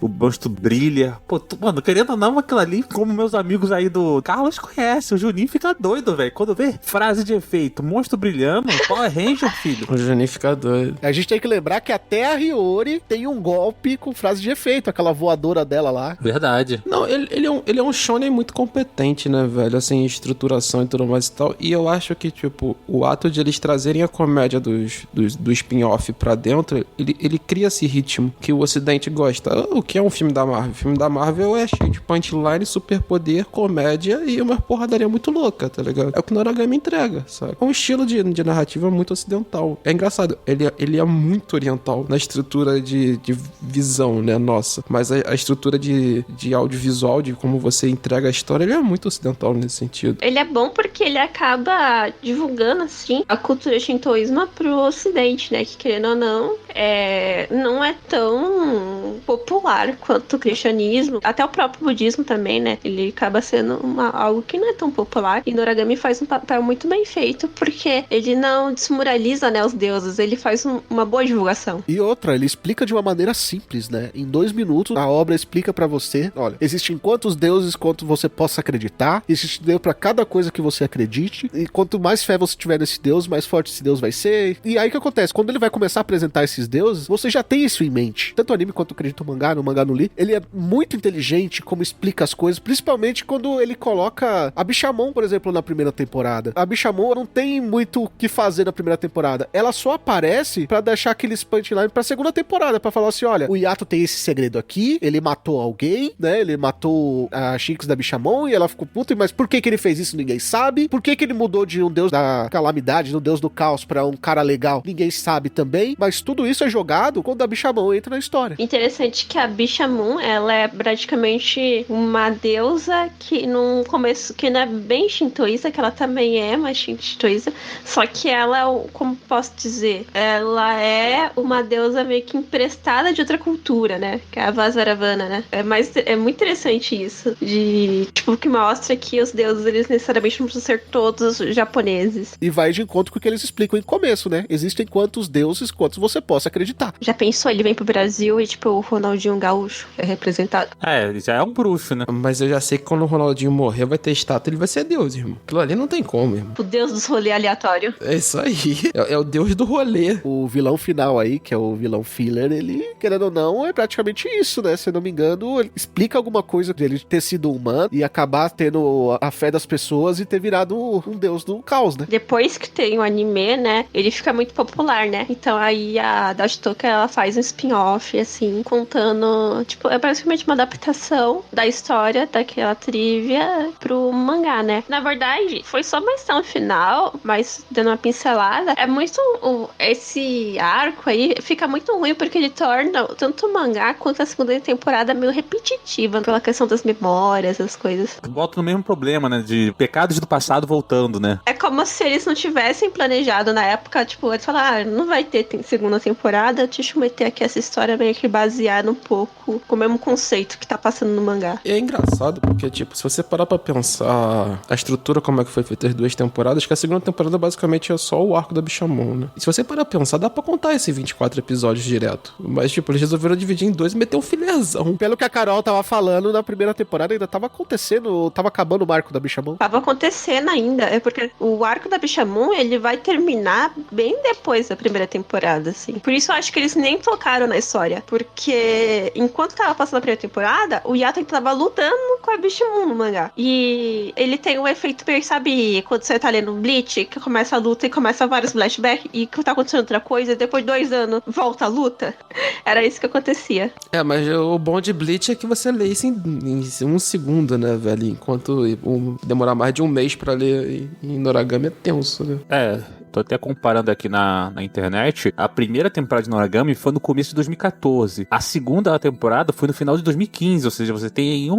brilha. Pô, mano, querendo ou não, aquilo ali, como meus amigos aí do Carlos conhecem, o Juninho fica doido, velho. Quando vê frase de efeito, monstro brilhando, Power Ranger, filho. O Juninho fica doido. A gente tem que lembrar que até a Hiyori tem um golpe com frase de efeito, aquela voadora dela lá. Verdade. Não, ele é um shonen muito competente, né, velho? Assim, estruturação e tudo mais e tal. E eu acho que, tipo, o ato de eles trazerem a comédia do spin-off pra dentro, ele cria esse ritmo que o Ocidente gosta. O que é um filme da Marvel? O filme da Marvel é cheio de punchline, superpoder, comédia e uma porradaria muito louca, tá ligado? É o que Noragami entrega, sabe? É um estilo de narrativa muito ocidental. É engraçado, ele é muito oriental na estrutura de visão, né, nossa. Mas a estrutura de audiovisual, de como você entrega a história, ele é muito ocidental nesse sentido. Ele é bom porque ele acaba divulgando, assim, a cultura shintoísmo pro Ocidente, né? Que, querendo ou não, não é tão popular quanto o cristianismo. Até o próprio budismo também, né? Ele acaba sendo algo que não é tão popular. E Noragami faz um papel muito bem feito, porque ele não desmoraliza, né, os deuses. Ele faz uma boa divulgação. E outra, ele explica de uma maneira simples, né? Em 2 minutos, a obra explica pra você, olha, existem quantos deuses quanto você possa acreditar, existe Deus pra cada coisa que você acredite, e quanto mais fé você tiver nesse Deus, mais forte esse Deus vai ser. E aí o que acontece? Quando ele vai começar a apresentar esses deuses, você já tem isso em mente. Tanto o anime quanto acredito no mangá no li, ele é muito inteligente como explica as coisas, principalmente quando ele coloca a Bishamon, por exemplo, na primeira temporada. A Bishamon não tem muito o que fazer na primeira temporada. Ela só aparece pra deixar aqueles punchline pra segunda temporada, pra falar assim, olha, o Yato tem esse segredo aqui, ele matou alguém, né? Ele matou a Shinx da Bishamon e ela ficou puta, mas por que ele fez isso? Ninguém sabe. Por que ele mudou de um deus da calamidade, um deus do caos, pra um cara legal? Ninguém sabe também, mas tudo isso é jogado quando a Bishamon entra na história. Interessante que a Bishamon, ela é praticamente uma deusa que no começo, que não é bem shintoísta, que ela também é mais shintoísta, só que ela, como posso dizer, ela é uma deusa meio que emprestada de outra cultura, né? Que é a Vasaravana, né? É muito interessante isso, de, tipo, que mostra que os deuses, eles necessariamente não precisam ser todos japoneses. E vai de encontro com o que eles explicam em começo, né? Existem quantos deuses, quantos você possa acreditar. Já pensou? Ele vem pro Brasil e, tipo, o Ronaldinho Gaúcho é representado. Ele já é um bruxo, né? Mas eu já sei que quando o Ronaldinho morrer, vai ter estátua, ele vai ser Deus, irmão. Aquilo ali não tem como, irmão. O deus dos rolê aleatório. É isso aí. É o Deus do rolê. O vilão final aí, que é o vilão filler, ele, querendo ou não, é praticamente isso, né? Se eu não me engano, ele explica alguma coisa de ele ter sido humano e acabar tendo a fé das pessoas e ter virado um deus do caos, né? Depois que tem o anime, né, ele fica muito popular, né? Então aí da Shitoka, ela faz um spin-off, assim, contando, tipo, é basicamente uma adaptação da história daquela trivia pro mangá, né? Na verdade, foi só uma questão final, mas dando uma pincelada, é muito, esse arco aí fica muito ruim, porque ele torna tanto o mangá quanto a segunda temporada meio repetitiva, pela questão das memórias, as coisas. Volta no mesmo problema, né, de pecados do passado voltando, né? É como se eles não tivessem planejado na época, tipo, eles falaram, não vai ter segunda temporada, deixa eu meter aqui essa história meio que baseada um pouco com o mesmo conceito que tá passando no mangá. E é engraçado porque, tipo, se você parar pra pensar a estrutura, como é que foi feita as 2 temporadas, que a segunda temporada basicamente é só o arco da Bishamon, né? E se você parar pra pensar, dá pra contar esses 24 episódios direto. Mas, tipo, eles resolveram dividir em 2 e meter um filerzão. Pelo que a Carol tava falando, na primeira temporada ainda tava acontecendo, tava acabando o arco da Bishamon. Tava acontecendo ainda, é porque o arco da Bishamon, ele vai terminar bem depois da primeira temporada, assim. Por isso eu acho que eles nem tocaram na história, porque enquanto tava passando a primeira temporada, o Yato tava lutando com a Bishamon no mangá. E ele tem um efeito meio, sabe, quando você tá lendo um Bleach, que começa a luta e começa vários flashbacks e que tá acontecendo outra coisa, e depois de 2 anos volta a luta. Era isso que acontecia. É, mas o bom de Bleach é que você lê isso em 1 segundo, né, velho? Enquanto demorar mais de 1 mês pra ler em Noragami é tenso, né? É, tô até comparando aqui na internet. A primeira temporada de Noragami foi no começo de 2014. A segunda temporada foi no final de 2015. Ou seja, você tem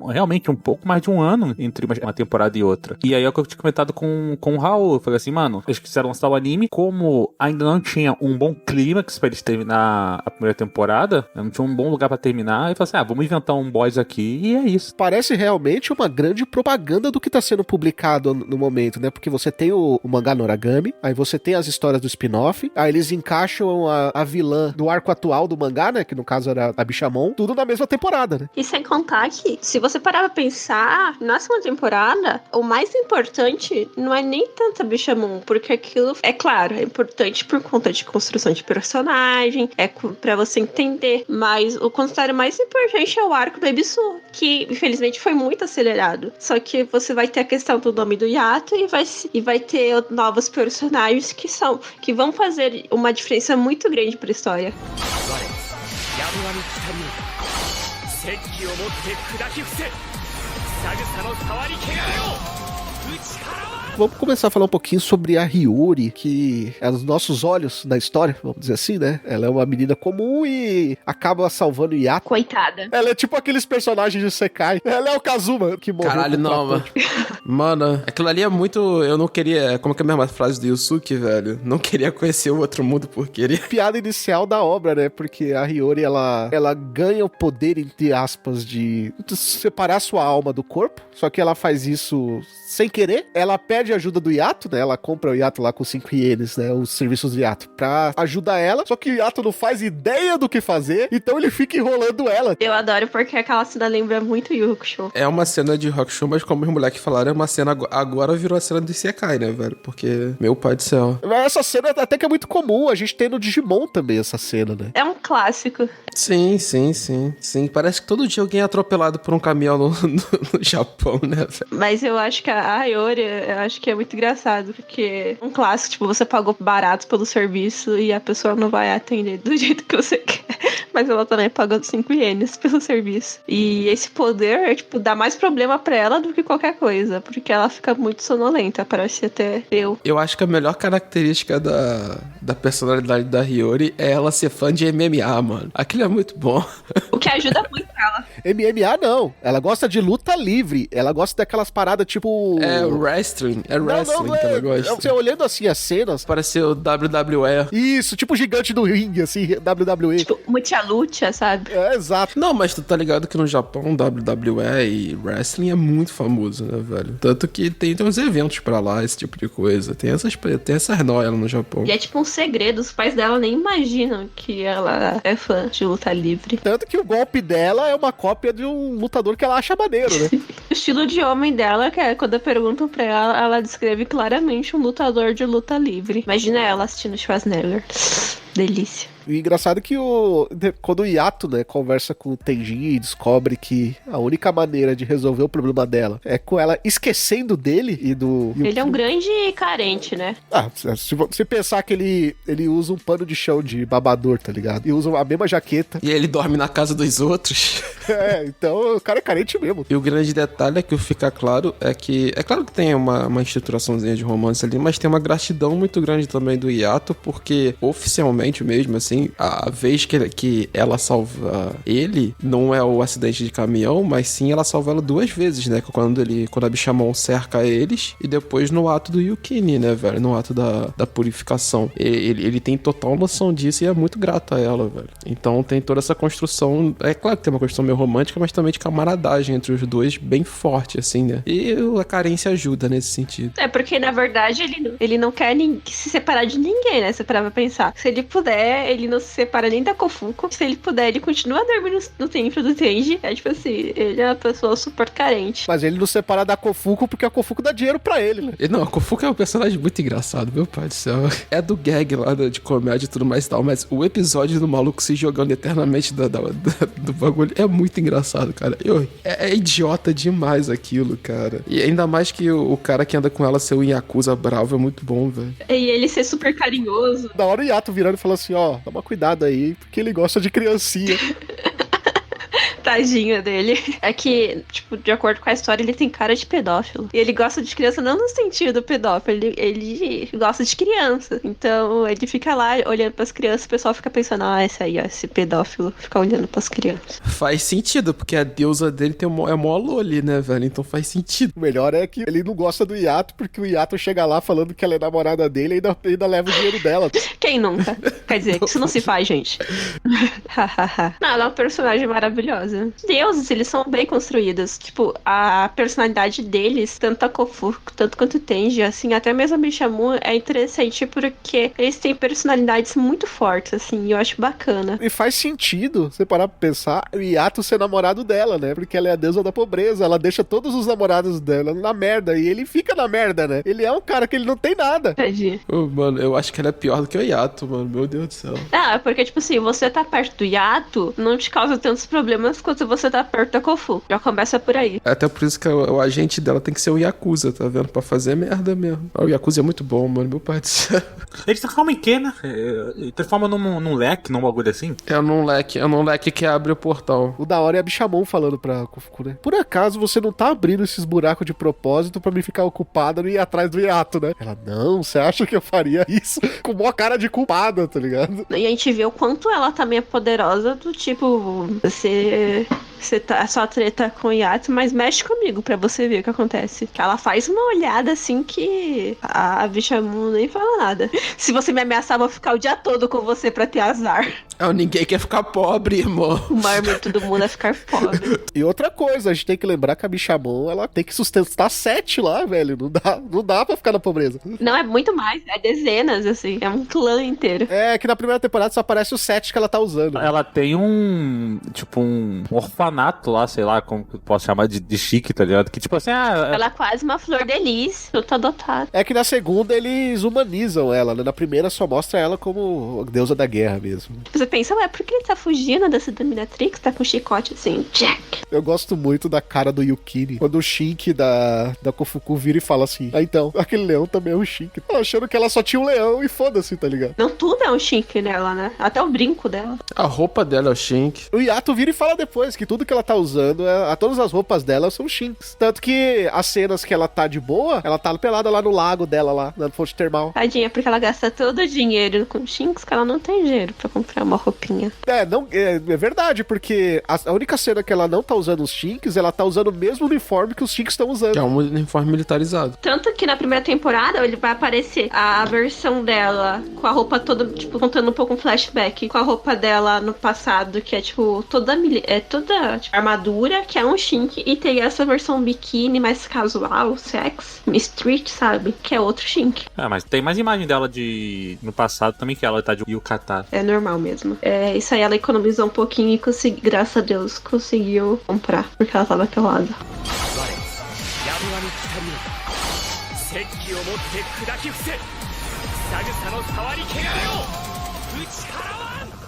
realmente um pouco mais de 1 ano entre uma temporada e outra. E aí é o que eu tinha comentado com o Raul. Eu falei assim, mano, eles quiseram lançar o anime. Como ainda não tinha um bom clímax pra eles terminar a primeira temporada, não tinha um bom lugar pra terminar. E falei assim, vamos inventar um boss aqui. E é isso. Parece realmente uma grande propaganda do que tá sendo publicado no momento, né? Porque você tem o mangá Noragami, aí você tem as histórias do spin-off, aí eles encaixam a vilã do arco atual do mangá, né? Que no caso era a Bishamon, tudo na mesma temporada, né? E sem contar que, se você parar pra pensar, na segunda temporada, o mais importante não é nem tanto a Bishamon, porque aquilo, é claro, é importante por conta de construção de personagem, é pra você entender, mas o considero mais importante é o arco do Ebisu, que infelizmente foi muito acelerado. Só que você vai ter a questão do nome do Yato e vai ter novos personagens que vão fazer uma diferença muito grande pra história. Vamos começar a falar um pouquinho sobre a Hiyori, que é os nossos olhos da história, vamos dizer assim, né? Ela é uma menina comum e acaba salvando o Yato. Coitada. Ela é tipo aqueles personagens de Sekai. Ela é o Kazuma, que morreu. Caralho, com não, mano. Mano, aquilo ali é muito... Eu não queria... Como é que é a mesma frase do Yusuke, velho? Não queria conhecer o outro mundo por querer. Piada inicial da obra, né? Porque a Hiyori, ela ganha o poder, entre aspas, de separar sua alma do corpo. Só que ela faz isso sem querer. Ela pede ajuda do Yato, né? Ela compra o Yato lá com 5 ienes, né? Os serviços do Yato pra ajudar ela. Só que o Yato não faz ideia do que fazer, então ele fica enrolando ela. Eu adoro porque aquela cena lembra muito Yu Hakusho. É uma cena de Hakusho, mas como os moleques falaram, é uma cena... Agora virou a cena do Isekai, né, velho? Porque, meu pai do céu. Essa cena até que é muito comum. A gente tem no Digimon também essa cena, né? É um clássico. Sim. Sim, parece que todo dia alguém é atropelado por um caminhão no Japão, né, velho? Mas eu acho que a Hiyori, eu acho que é muito engraçado, porque um clássico, tipo, você pagou barato pelo serviço e a pessoa não vai atender do jeito que você quer. Mas ela também pagou 5 ienes pelo serviço. E esse poder, tipo, dá mais problema pra ela do que qualquer coisa, porque ela fica muito sonolenta, parece até eu. Eu acho que a melhor característica da personalidade da Hiyori é ela ser fã de MMA, mano. Aquilo é muito bom. O que ajuda muito ela. MMA não. Ela gosta de luta livre. Ela gosta daquelas paradas tipo... É wrestling. É wrestling que ela gosta. Você olhando assim as cenas... Parece o WWE. Isso, tipo gigante do ringue, assim, WWE. Tipo, muita luta, sabe? É, exato. Não, mas tu tá ligado que no Japão WWE e wrestling é muito famoso, né, velho? Tanto que tem uns eventos pra lá, esse tipo de coisa. Tem essas noias no Japão. E é tipo um segredo. Os pais dela nem imaginam que ela é fã de luta livre. Tanto que o golpe dela é uma cópia de um lutador que ela acha maneiro, né? O estilo de homem dela, que é quando perguntam pra ela descreve claramente um lutador de luta livre. Imagina ela assistindo Schwarzenegger. Delícia. E engraçado que quando o Yato, né, conversa com o Tenjin e descobre que a única maneira de resolver o problema dela é com ela esquecendo dele e do... Ele é um grande carente, né? Ah, se você pensar que ele usa um pano de chão de babador, tá ligado? E usa a mesma jaqueta. E ele dorme na casa dos outros. Então o cara é carente mesmo. E o grande detalhe é que fica claro é que... É claro que tem uma estruturaçãozinha de romance ali, mas tem uma gratidão muito grande também do Yato, porque oficialmente mesmo, assim, a vez que ela salva ele, não é o acidente de caminhão, mas sim ela salva ela 2 vezes, né? Quando a Bishamon cerca eles e depois no ato do Yukini, né, velho? No ato da purificação. Ele tem total noção disso e é muito grato a ela, velho. Então tem toda essa construção, é claro que tem uma construção meio romântica, mas também de camaradagem entre os dois bem forte, assim, né? E a carência ajuda nesse sentido. É porque, na verdade, ele não quer se separar de ninguém, né? Se parar pra pensar. Se ele puder, ele não se separa nem da Kofuko. Se ele puder, ele continua dormindo no templo do Tenji. É tipo assim, ele é uma pessoa super carente. Mas ele não separa da Kofuko porque a Kofuko dá dinheiro pra ele, né? Não, a Kofuko é um personagem muito engraçado, meu pai do céu. É do gag lá de comédia e tudo mais e tal, mas o episódio do maluco se jogando eternamente do bagulho é muito engraçado, cara. É idiota demais aquilo, cara. E ainda mais que o cara que anda com ela ser o Yakuza bravo é muito bom, velho. E ele ser super carinhoso. Da hora o Yato virando e falando assim, ó, toma cuidado aí, porque ele gosta de criancinha. Tadinho dele. É que, tipo, de acordo com a história, ele tem cara de pedófilo. E ele gosta de criança não no sentido pedófilo, ele gosta de criança. Então, ele fica lá olhando pras crianças, o pessoal fica pensando, esse aí, ó, esse pedófilo, fica olhando pras crianças. Faz sentido, porque a deusa dele é mó loli, né, velho? Então faz sentido. O melhor é que ele não gosta do Yato, porque o Yato chega lá falando que ela é namorada dele e ainda leva o dinheiro dela. Quem nunca? Quer dizer, isso não se faz, gente. Não, ela é uma personagem maravilhosa. Deuses, eles são bem construídos. Tipo, a personalidade deles, tanto a Kofuko, tanto quanto o Tenji, assim, até mesmo a Bishamon, é interessante porque eles têm personalidades muito fortes, assim, e eu acho bacana. E faz sentido, você parar pra pensar, o Yato ser namorado dela, né? Porque ela é a deusa da pobreza, ela deixa todos os namorados dela na merda, e ele fica na merda, né? Ele é um cara que ele não tem nada. Tadinho. Mano, eu acho que ela é pior do que o Yato, mano, meu Deus do céu. É porque, tipo assim, você tá perto do Yato, não te causa tantos problemas quanto você tá perto da Kofuko. Já começa por aí. É até por isso que o agente dela tem que ser o Yakuza, tá vendo? Pra fazer merda mesmo. O Yakuza é muito bom, mano, meu pai do céu. Ele transforma em quê, né? Ele transforma num leque, num bagulho assim? É num leque que abre o portal. O da hora é a Bishamon falando pra Kofuko, né? Por acaso você não tá abrindo esses buracos de propósito pra me ficar ocupada e ir atrás do Yato, né? Ela, não, você acha que eu faria isso? Com maior cara de culpada, tá ligado? E a gente vê o quanto ela também é poderosa, do tipo, você tá só treta com o Yato, mas mexe comigo pra você ver o que acontece. Que ela faz uma olhada assim que a Bishamon nem fala nada. Se você me ameaçar, eu vou ficar o dia todo com você pra ter azar. Ninguém quer ficar pobre, irmão. O maior medo do mundo é ficar pobre. E outra coisa, a gente tem que lembrar que a Bishamon, ela tem que sustentar 7 lá, velho. Não dá pra ficar na pobreza. Não, é muito mais. É dezenas, assim. É um clã inteiro. É que na primeira temporada só aparece os 7 que ela tá usando. Ela tem um orfanato lá, sei lá, como que eu posso chamar de chique, tá ligado? Que tipo assim, ela é quase uma flor de lis, eu tô adotada. É que na segunda eles humanizam ela, né? Na primeira só mostra ela como deusa da guerra mesmo. Você pensa, por que ele tá fugindo dessa dominatrix? Tá com um chicote assim, Jack. Eu gosto muito da cara do Yukini. Quando o Shink da Kofuko vira e fala assim, então, aquele leão também é um Shink. Tô achando que ela só tinha um leão e foda-se, tá ligado? Não, tudo é um Shink nela, né? Até o brinco dela. A roupa dela é o Shink. O Yato vira e fala depois que tudo que ela tá usando, todas as roupas dela são Shinks. Tanto que as cenas que ela tá de boa, ela tá pelada lá no lago dela, lá na fonte termal. Tadinha, porque ela gasta todo o dinheiro com Shinks, que ela não tem dinheiro pra comprar uma roupinha. É verdade, porque a única cena que ela não tá usando os Shinks, ela tá usando o mesmo uniforme que os Shinks estão usando. Que é um uniforme militarizado. Tanto que na primeira temporada ele vai aparecer a versão dela com a roupa toda, tipo, contando um pouco um flashback, com a roupa dela no passado, que é tipo toda tipo, armadura, que é um Shink, e tem essa versão biquíni mais casual, sex, street, sabe? Que é outro Shink. Mas tem mais imagem dela no passado também, que ela tá de yukata. É normal mesmo. Isso aí ela economizou um pouquinho e graças a Deus, conseguiu comprar, porque ela tava pelada.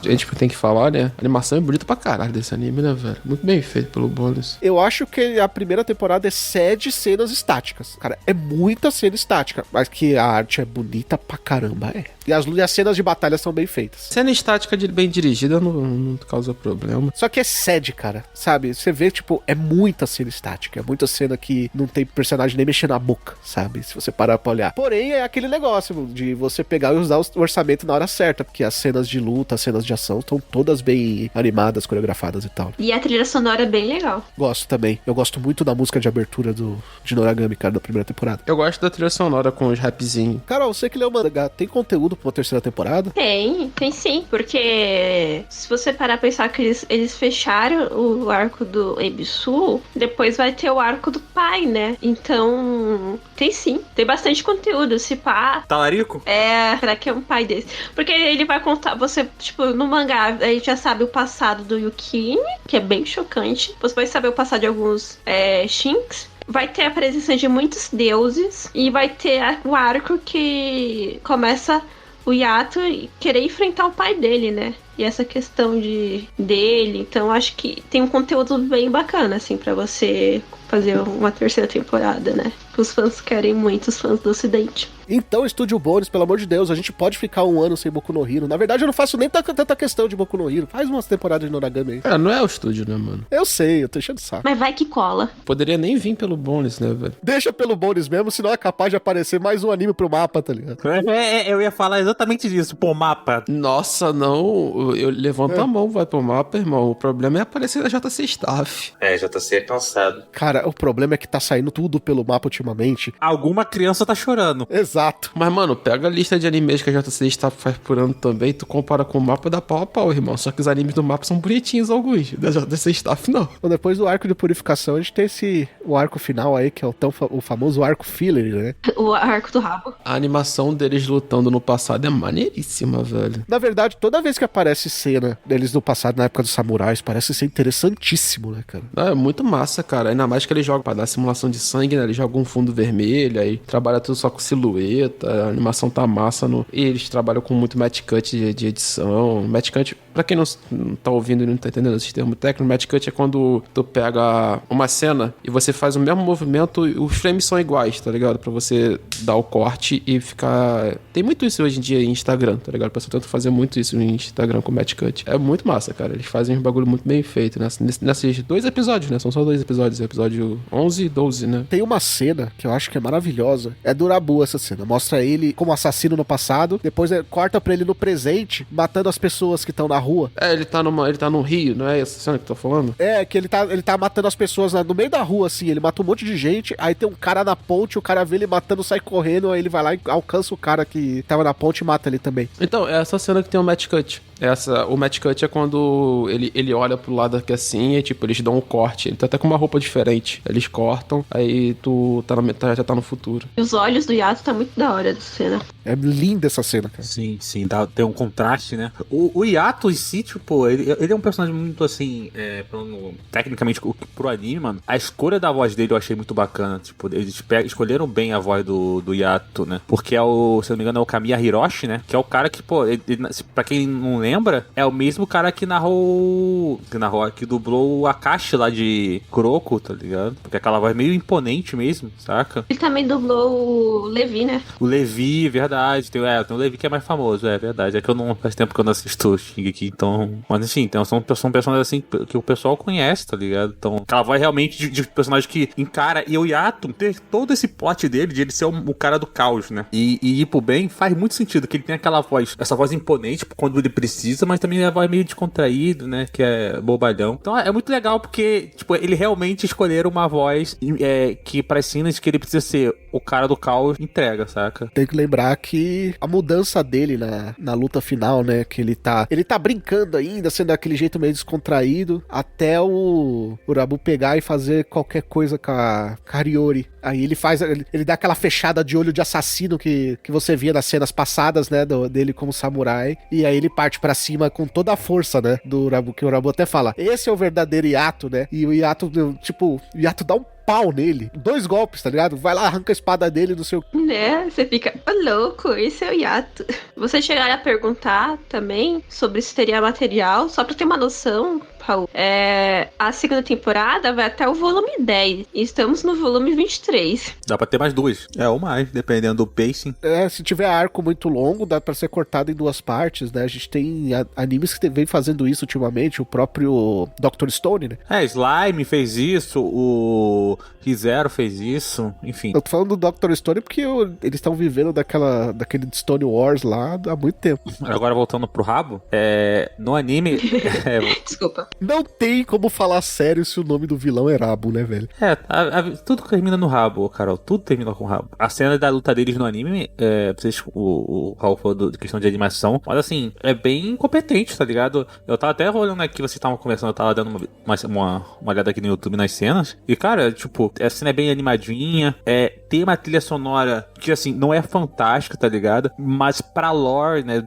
a gente tem que falar, né? A animação é bonita pra caralho desse anime, né, velho? Muito bem feito pelo Bones. Eu acho que a primeira temporada excede cenas estáticas. Cara, é muita cena estática, mas que a arte é bonita pra caramba, é. E as cenas de batalha são bem feitas. Cena estática bem dirigida não causa problema. Só que excede, cara, sabe? Você vê, tipo, é muita cena estática. É muita cena que não tem personagem nem mexendo na boca, sabe? Se você parar pra olhar. Porém, é aquele negócio de você pegar e usar o orçamento na hora certa, porque as cenas de luta, as cenas de ação estão todas bem animadas, coreografadas e tal. E a trilha sonora é bem legal. Gosto também. Eu gosto muito da música de abertura de Noragami, cara, da primeira temporada. Eu gosto da trilha sonora com os rapzinhos. Carol, você que leu o mangá, tem conteúdo pra uma terceira temporada? Tem sim, porque se você parar a pensar que eles fecharam o arco do Ebisu, depois vai ter o arco do pai, né? Então, tem sim, tem bastante conteúdo, se pá... Talarico? Será que é um pai desse? Porque ele vai contar, você, tipo, no mangá, a gente já sabe o passado do Yukine, que é bem chocante. Você vai saber o passado de alguns Shinx. Vai ter a presença de muitos deuses e vai ter o arco que começa o Yato querer enfrentar o pai dele, né? E essa questão dele, então acho que tem um conteúdo bem bacana, assim, pra você fazer uma terceira temporada, né? Que os fãs querem muito, os fãs do Ocidente. Então, Estúdio Bones, pelo amor de Deus, a gente pode ficar um ano sem Boku no Hero. Na verdade, eu não faço nem tanta questão de Boku no Hero. Faz umas temporadas de Noragami aí. Não é o estúdio, né, mano? Eu sei, eu tô enchendo o saco. Mas vai que cola. Poderia nem vir pelo Bones, né, velho? Deixa pelo Bones mesmo, senão é capaz de aparecer mais um anime pro mapa, tá ligado? Eu ia falar exatamente disso, pô, mapa. Nossa, não. Eu levanto a mão, vai pro mapa, irmão. O problema é aparecer na JC Staff. JC é cansado. Cara, o problema é que tá saindo tudo pelo mapa ultimamente. Alguma criança tá chorando. Exato. Mas, mano, pega a lista de animes que a JC Staff faz por ano também, tu compara com o mapa, dá pau a pau, irmão. Só que os animes do mapa são bonitinhos alguns. Da JC Staff, não. Então, depois do arco de purificação, a gente tem o arco final aí, que é o famoso arco filler, né? O arco do rabo. A animação deles lutando no passado é maneiríssima, velho. Na verdade, toda vez que aparece cena deles no passado, na época dos samurais, parece ser interessantíssimo, né, cara? É muito massa, cara. Ainda mais que eles jogam pra dar simulação de sangue, né? Eles jogam um fundo vermelho, aí trabalha tudo só com silhueta, a animação tá massa. E eles trabalham com muito match cut de edição. Match cut, pra quem não tá ouvindo e não tá entendendo esse termo técnico, match cut é quando tu pega uma cena e você faz o mesmo movimento e os frames são iguais, tá ligado? Pra você dar o corte e ficar... Tem muito isso hoje em dia em Instagram, tá ligado? O pessoal tenta fazer muito isso no Instagram com match cut. É muito massa, cara. Eles fazem um bagulho muito bem feito, né? Nesses 2 episódios, né? São só 2 episódios. Episódio 11 e 12, né? Tem uma cena que eu acho que é maravilhosa. É do Urabu essa cena. Mostra ele como assassino no passado. Depois corta pra ele no presente, matando as pessoas que estão na rua. Ele tá num rio, não é essa cena que eu tô falando? É, que ele tá matando as pessoas no meio da rua, assim. Ele mata um monte de gente. Aí tem um cara na ponte, o cara vê ele matando, sai correndo. Aí ele vai lá e alcança o cara que tava na ponte e mata ele também. Então, é essa cena que tem o match cut. O match cut é quando ele olha pro lado aqui assim e, tipo, eles dão um corte. Ele tá até com uma roupa diferente. Eles cortam, aí tu já tá no futuro. E os olhos do Yato tá muito da hora dessa cena. É linda essa cena, cara. Sim, tem um contraste, né? O Yato em si, tipo, ele é um personagem muito, assim, tecnicamente, pro anime, mano. A escolha da voz dele eu achei muito bacana. Tipo, eles escolheram bem a voz do Yato, né? Porque se eu não me engano, é o Kamiya Hiroshi, né? Que é o cara que, pô, pra quem não lembra, é o mesmo cara que que dublou o Akashi lá de Kuroko, tá ligado? Porque aquela voz meio imponente mesmo, saca? Ele também dublou o Levi, né? O Levi, verdade. Tem o Levi que é mais famoso, é verdade. É que faz tempo que eu não assisto o Shingeki, então... Mas enfim, então são personagens assim que o pessoal conhece, tá ligado? Então, aquela voz realmente de personagem que encara. E o Yato ter todo esse plot dele, de ele ser o cara do caos, né? E ir pro bem faz muito sentido, que ele tem aquela voz, essa voz imponente quando ele precisa, mas também a voz meio descontraído, né? Que é bobalhão. Então é muito legal porque, tipo, ele realmente escolheram uma voz que para as cenas que ele precisa ser o cara do caos entrega, saca? Tem que lembrar que a mudança dele na luta final, né? Que ele tá brincando ainda, sendo daquele jeito meio descontraído, até o Urabu pegar e fazer qualquer coisa com a Hariori. Aí ele dá aquela fechada de olho de assassino que você via nas cenas passadas, né? Dele como samurai. E aí ele parte pra cima com toda a força, né? Do Urabu, que o Urabu até fala, esse é o verdadeiro Yato, né? E o Yato, tipo, o Yato dá um pau nele. 2 golpes, tá ligado? Vai lá, arranca a espada dele do seu... Né? Você fica, ô louco, esse é o Yato. Você chegaria a perguntar também sobre se teria material, só pra ter uma noção, Raul. A segunda temporada vai até o volume 10. E estamos no volume 23. Dá pra ter mais 2. Ou mais, dependendo do pacing. Se tiver arco muito longo, dá pra ser cortado em 2 partes, né? A gente tem animes que vem fazendo isso ultimamente, o próprio Dr. Stone, né? Slime fez isso, o ReZero fez isso, enfim. Eu tô falando do Dr. Stone porque eles estão vivendo daquele Stone Wars lá há muito tempo. Agora voltando pro rabo, no anime... Desculpa. Não tem como falar sério se o nome do vilão é Rabo, né, velho? Tudo termina no rabo, Carol. Tudo termina com rabo. A cena da luta deles no anime, o Raul falou de questão de animação, mas assim, é bem competente, tá ligado? Eu tava até olhando aqui, vocês estavam conversando, eu tava dando uma olhada aqui no YouTube nas cenas, e cara, tipo, a cena é bem animadinha, tem uma trilha sonora que, assim, não é fantástica, tá ligado? Mas pra lore, né,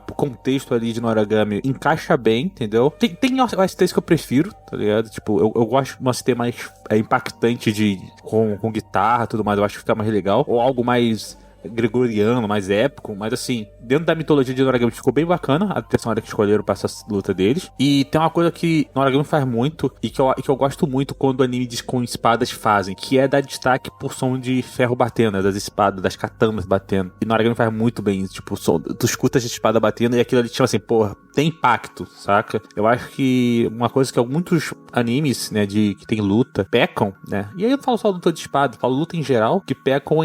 pro contexto ali de Noragami, encaixa bem, entendeu? Tem OSTs que eu prefiro, tá ligado? Tipo, eu gosto de uma OST mais impactante com guitarra e tudo mais, eu acho que fica mais legal. Ou algo mais gregoriano, mais épico, mas assim, dentro da mitologia de Noragami ficou bem bacana a personagem que escolheram pra essa luta deles. E tem uma coisa que Noragami faz muito e que eu gosto muito quando animes com espadas fazem, que é dar destaque por som de ferro batendo, né, das espadas, das katanas batendo. E Noragami faz muito bem isso, tipo, tu escuta essa espada batendo e aquilo ali, tipo assim, porra, tem impacto, saca? Eu acho que uma coisa que muitos animes, né, que tem luta, pecam, né, e aí eu não falo só luta de espada, eu falo luta em geral, que pecam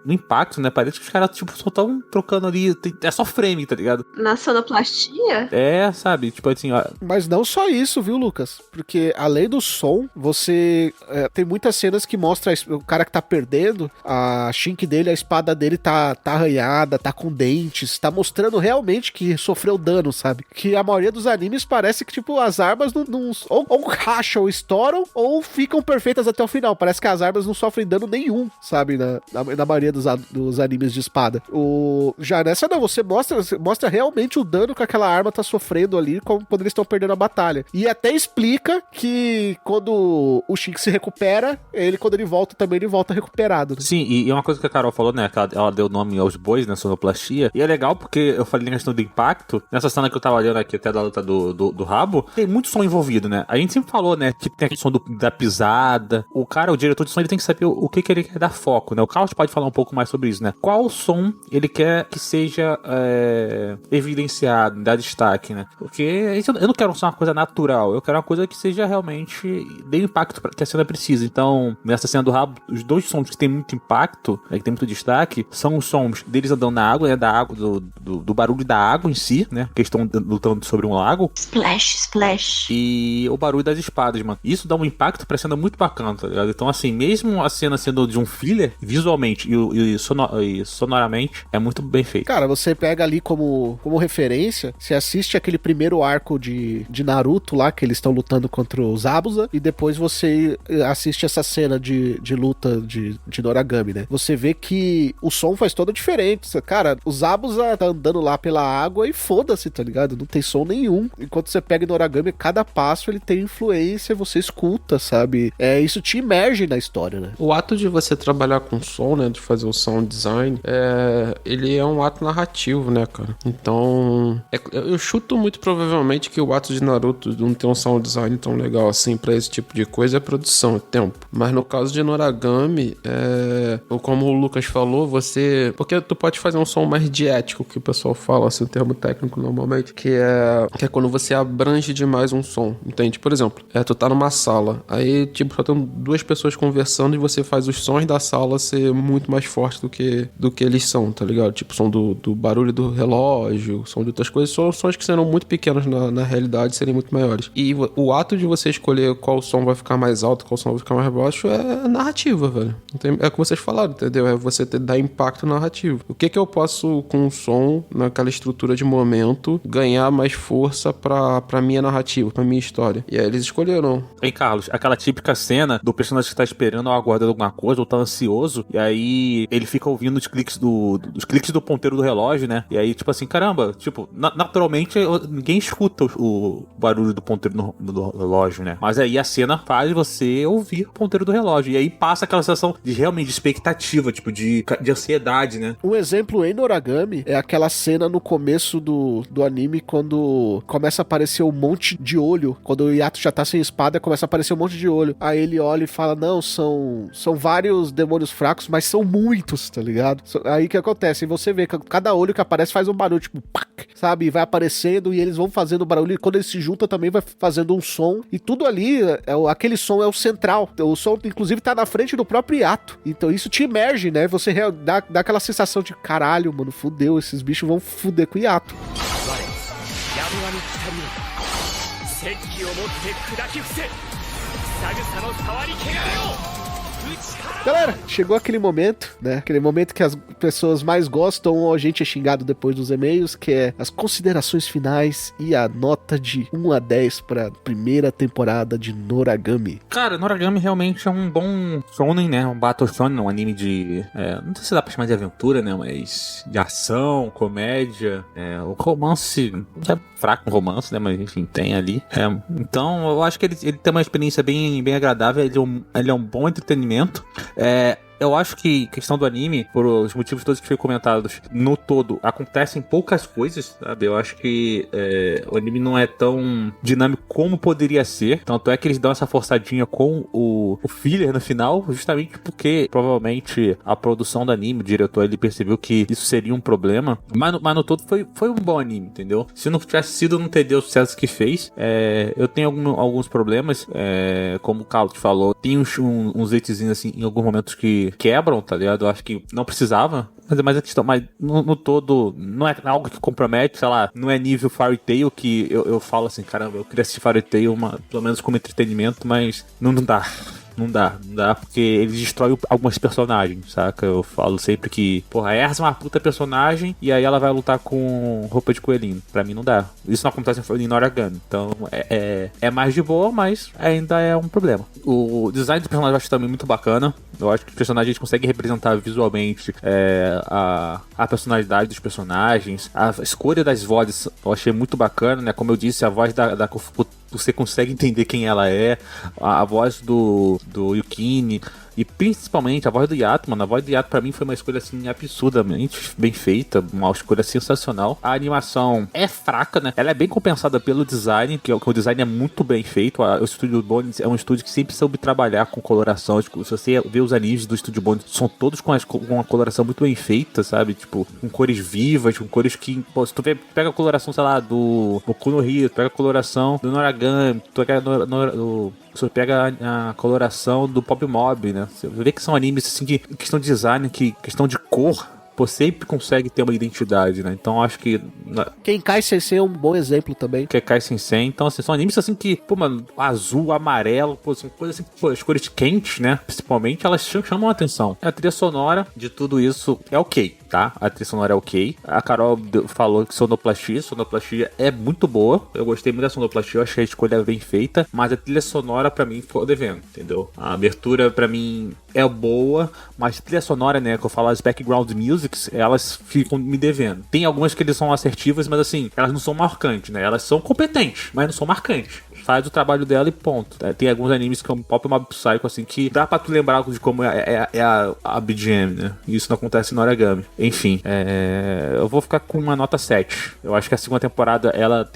no impacto, né, parece que os caras, tipo, só tão trocando ali, é só frame, tá ligado? Na sonoplastia? Sabe, tipo assim, ó. Mas não só isso, viu, Lucas? Porque além do som, você tem muitas cenas que mostram o cara que tá perdendo, a Shink dele, a espada dele tá arranhada, tá com dentes, tá mostrando realmente que sofreu dano, sabe? Que a maioria dos animes parece que, tipo, as armas não ou racham, ou estouram, ou ficam perfeitas até o final. Parece que as armas não sofrem dano nenhum, sabe? Na maioria dos animes de espada. Já nessa não, você mostra realmente o dano que aquela arma tá sofrendo ali quando eles estão perdendo a batalha. E até explica que quando o Shink se recupera, quando ele volta também, ele volta recuperado. Né? Sim, e uma coisa que a Carol falou, né, que ela deu nome aos bois, né, sonoplastia, e é legal porque eu falei na questão do impacto, nessa cena que eu tava olhando aqui até da luta do rabo, tem muito som envolvido, né? A gente sempre falou, né, que tem aquele som da pisada, o diretor de som, ele tem que saber o que ele quer dar foco, né? O Carlos pode falar um pouco mais sobre isso, né? Qual som ele quer que seja evidenciado, dar destaque, né? Porque eu não quero só uma coisa natural, eu quero uma coisa que seja realmente dê impacto que a cena precisa. Então, nessa cena do rabo, os 2 sons que tem muito impacto, que tem muito destaque, são os sons deles andando na água, né? Da água, do barulho da água em si, né? Que estão lutando sobre um lago. Splash, splash. E o barulho das espadas, mano. Isso dá um impacto pra cena muito bacana, tá ligado? Então, assim, mesmo a cena sendo de um filler, visualmente e sonoramente, é muito bem feito. Cara, você pega ali como referência, você assiste aquele primeiro arco de Naruto lá, que eles estão lutando contra os Zabuza, e depois você assiste essa cena de luta de Noragami, né? Você vê que o som faz toda a diferença. Cara, o Zabuza tá andando lá pela água e foda-se, tá ligado? Não tem som nenhum. Enquanto você pega em Noragami, cada passo ele tem influência, você escuta, sabe? Isso te imerge na história, né? O ato de você trabalhar com som, né, de fazer o sound design, ele é um ato narrativo, né, cara? Então, eu chuto muito provavelmente que o ato de Naruto não ter um sound design tão legal assim pra esse tipo de coisa é produção, é tempo. Mas no caso de Noragami, ou como o Lucas falou, porque tu pode fazer um som mais diético, que o pessoal fala, assim, o termo técnico normalmente, que é quando você abrange demais um som, entende? Por exemplo, tu tá numa sala, aí, tipo, só tem 2 pessoas conversando e você faz os sons da sala ser muito mais fortes do que eles são, tá ligado? Tipo, som do barulho do relógio, som de outras coisas, são sons que serão muito pequenos na realidade, serem muito maiores. E o ato de você escolher qual som vai ficar mais alto, qual som vai ficar mais baixo, é narrativa, velho. É o que vocês falaram, entendeu? É você dar impacto narrativo. O que eu posso, com o som, naquela estrutura de momento, ganhar mais força pra minha narrativa, pra minha história. E aí eles escolheram. Hein, Carlos, aquela típica cena do personagem que tá esperando ou aguardando alguma coisa, ou tá ansioso, e aí ele fica ouvindo os cliques do ponteiro do relógio, né? E aí, tipo assim, caramba, tipo, naturalmente ninguém escuta o barulho do ponteiro do relógio, né? Mas aí a cena faz você ouvir o ponteiro do relógio. E aí passa aquela sensação de realmente de expectativa, tipo, de ansiedade, né? Um exemplo em Noragami é aquela cena no começo do anime, quando começa a aparecer um monte de olho. Quando o Yato já tá sem espada, começa a aparecer um monte de olho. Aí ele olha e fala, não, são vários demônios fracos, mas são muitos, tá ligado? Aí o que acontece? Você vê que cada olho que aparece faz um barulho, tipo, pac, sabe? Vai aparecendo e eles vão fazendo barulho. E quando eles se juntam também vai fazendo um som. E tudo ali, aquele som é o central. O som, inclusive, tá na frente do próprio Yato. Então isso te emerge, né? Você dá aquela sensação de, caralho, mano, fudeu, esses bichos vão fuder com o Yato. Galera, chegou aquele momento, né? Aquele momento que as pessoas mais gostam ou a gente é xingado depois dos e-mails, que é as considerações finais e a nota de 1 a 10 pra primeira temporada de Noragami. Cara, Noragami realmente é um bom shonen, né? Um battle shonen, um anime de... não sei se dá pra chamar de aventura, né? Mas de ação, comédia, o romance... É fraco um romance, né? Mas enfim, tem ali. Então, eu acho que ele tem uma experiência bem agradável. Ele é um bom entretenimento. Eu acho que a questão do anime, por os motivos todos que foram comentados, no todo, acontecem poucas coisas, sabe? Eu acho que o anime não é tão dinâmico como poderia ser. Tanto é que eles dão essa forçadinha com o filler no final, justamente porque provavelmente a produção do anime, o diretor, ele percebeu que isso seria um problema. Mas no todo foi um bom anime, entendeu? Se não tivesse sido, não teria o sucesso que fez. Eu tenho alguns problemas, como o Carlos falou, tem uns hatezinhos assim, em alguns momentos que quebram, tá ligado? Eu acho que não precisava. Mas a questão, no todo, não é algo que compromete, sei lá, não é nível Fairy Tail que eu falo assim, caramba, eu queria assistir Fairy Tail, pelo menos como entretenimento, mas não dá. Não dá, porque ele destrói algumas personagens, saca? Eu falo sempre que, porra, a Erza é uma puta personagem e aí ela vai lutar com roupa de coelhinho. Pra mim não dá. Isso não acontece em Noragami. Então é mais de boa, mas ainda é um problema. O design dos personagens eu acho também muito bacana. Eu acho que os personagens conseguem representar visualmente a personalidade dos personagens. A escolha das vozes eu achei muito bacana, né? Como eu disse, a voz da Kofuku, você consegue entender quem ela é. A voz do Yukine e principalmente a voz do Yato, mano. A voz do Yato pra mim foi uma escolha assim absurdamente bem feita, uma escolha sensacional. A animação é fraca, né? Ela é bem compensada pelo design, que o design é muito bem feito. O Estúdio Bones é um estúdio que sempre soube trabalhar com coloração. Tipo, se você vê os animes do Estúdio Bones, são todos com uma coloração muito bem feita, sabe? Tipo, com cores vivas, com cores que... Pô, se tu pega a coloração, sei lá, do Boku no Hero, pega a coloração do Noragami, tu pega você pega a coloração do Pop Mob, né? Você vê que são animes assim que, questão de design, questão de cor, pô, sempre consegue ter uma identidade, né? Então acho que... Kenkai Sensei é um bom exemplo também. Kenkai Sensei, então assim, são animes assim que, pô, mano, azul, amarelo, pô, são coisas assim, pô, as cores quentes, né? Principalmente, elas chamam a atenção. A trilha sonora de tudo isso é ok, tá? A trilha sonora é ok. A Carol falou que sonoplastia é muito boa. Eu gostei muito da sonoplastia, eu achei a escolha bem feita, mas a trilha sonora pra mim ficou devendo, entendeu? A abertura pra mim é boa, mas a trilha sonora, né, que eu falo, as background musics, elas ficam me devendo. Tem algumas que eles são assertivas, mas assim, elas não são marcantes, né? Elas são competentes, mas não são marcantes. Faz o trabalho dela e ponto. Tem alguns animes que é um Pop Mob Psycho, assim, que dá pra tu lembrar de como é a BGM, né? E isso não acontece no Noragami. Enfim, eu vou ficar com uma nota 7. Eu acho que a segunda temporada, ela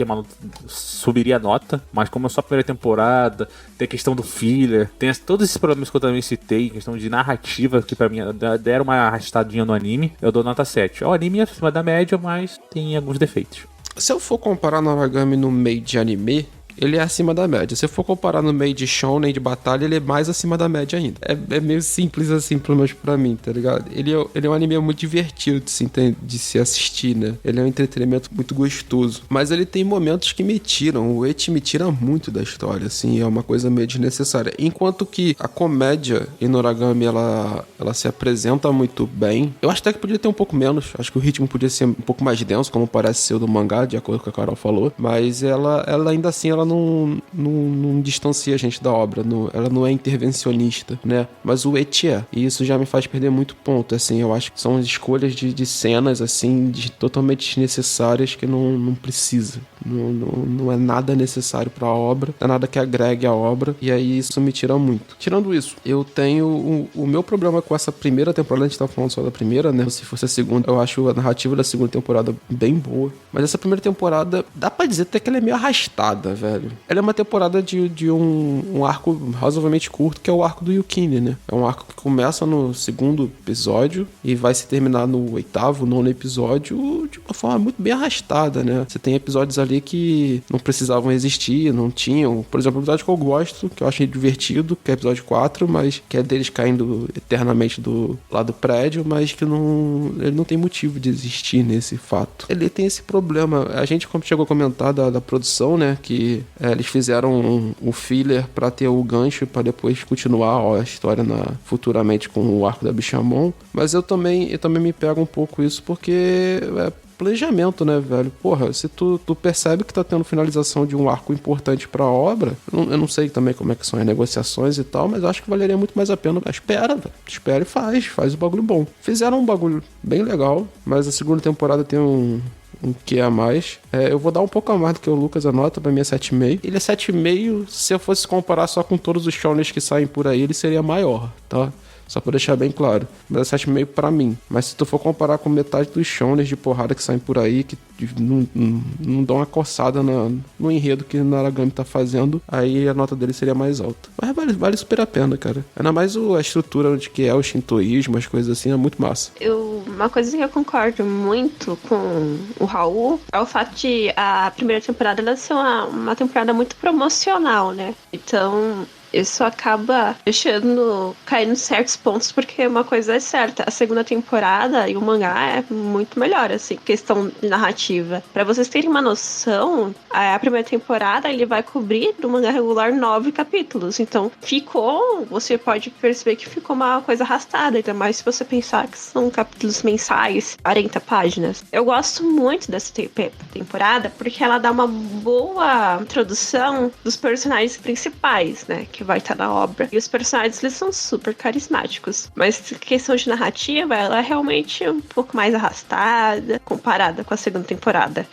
subiria a nota, mas como é só a primeira temporada, tem a questão do filler, tem todos esses problemas que eu também citei, questão de narrativa, que pra mim deram uma arrastadinha no anime, eu dou nota 7. O anime é acima da média, mas tem alguns defeitos. Se eu for comparar Noragami no meio de anime, ele é acima da média. Se eu for comparar no meio de shonen, de batalha, ele é mais acima da média ainda. É meio simples assim, pelo menos pra mim, tá ligado? Ele é um anime muito divertido de se assistir, né? Ele é um entretenimento muito gostoso. Mas ele tem momentos que me tiram. O ecchi me tira muito da história, assim. É uma coisa meio desnecessária. Enquanto que a comédia em Noragami, ela se apresenta muito bem. Eu acho até que podia ter um pouco menos. Acho que o ritmo podia ser um pouco mais denso, como parece ser o do mangá, de acordo com o que a Carol falou. Mas ela ainda assim, ela não distancia a gente da obra. Ela não é intervencionista, né? Mas o ecchi é. E isso já me faz perder muito ponto, assim. Eu acho que são escolhas de cenas, assim, totalmente desnecessárias que não precisa. Não é nada necessário pra obra. Não é nada que agregue a obra. E aí isso me tira muito. Tirando isso, eu tenho o meu problema com essa primeira temporada. A gente tá falando só da primeira, né? Se fosse a segunda, eu acho a narrativa da segunda temporada bem boa. Mas essa primeira temporada, dá pra dizer até que ela é meio arrastada, velho. Ela é uma temporada de um arco razoavelmente curto, que é o arco do Yukine, né? É um arco que começa no segundo episódio e vai se terminar no oitavo, nono episódio de uma forma muito bem arrastada, né? Você tem episódios ali que não precisavam existir, não tinham. Por exemplo, o episódio que eu gosto, que eu achei divertido, que é o episódio 4, mas que é deles caindo eternamente lá do prédio, mas que ele não tem motivo de existir nesse fato. Ele tem esse problema. A gente, como chegou a comentar da produção, né, que eles fizeram um filler pra ter o gancho pra depois continuar a história futuramente com o arco da Bishamon, mas eu também me pego um pouco isso porque planejamento, né, velho? Porra, se tu percebe que tá tendo finalização de um arco importante pra obra, eu não sei também como é que são as negociações e tal, mas eu acho que valeria muito mais a pena. Espera, velho. Espera e faz o bagulho bom. Fizeram um bagulho bem legal, mas a segunda temporada tem um que a mais. Eu vou dar um pouco a mais do que o Lucas anota, pra mim é 7,5. Ele é 7,5, se eu fosse comparar só com todos os shonens que saem por aí, ele seria maior, tá? Só pra deixar bem claro. Mas é 7,5 pra mim. Mas se tu for comparar com metade dos shonens de porrada que saem por aí, que não dão uma coçada no enredo que Noragami tá fazendo, aí a nota dele seria mais alta. Mas vale super a pena, cara. Ainda mais a estrutura de que é o shintoísmo, as coisas assim, é muito massa. Uma coisa que eu concordo muito com o Raul é o fato de a primeira temporada ela ser uma temporada muito promocional, né? Então isso acaba caindo em certos pontos, porque uma coisa é certa, a segunda temporada e o mangá é muito melhor, assim, questão de narrativa. Pra vocês terem uma noção, a primeira temporada ele vai cobrir do mangá regular 9 capítulos, então você pode perceber que ficou uma coisa arrastada, ainda mais se você pensar que são capítulos mensais, 40 páginas. Eu gosto muito dessa temporada, porque ela dá uma boa introdução dos personagens principais, né, que vai estar na obra. E os personagens, eles são super carismáticos. Mas questão de narrativa, ela é realmente um pouco mais arrastada, comparada com a segunda temporada.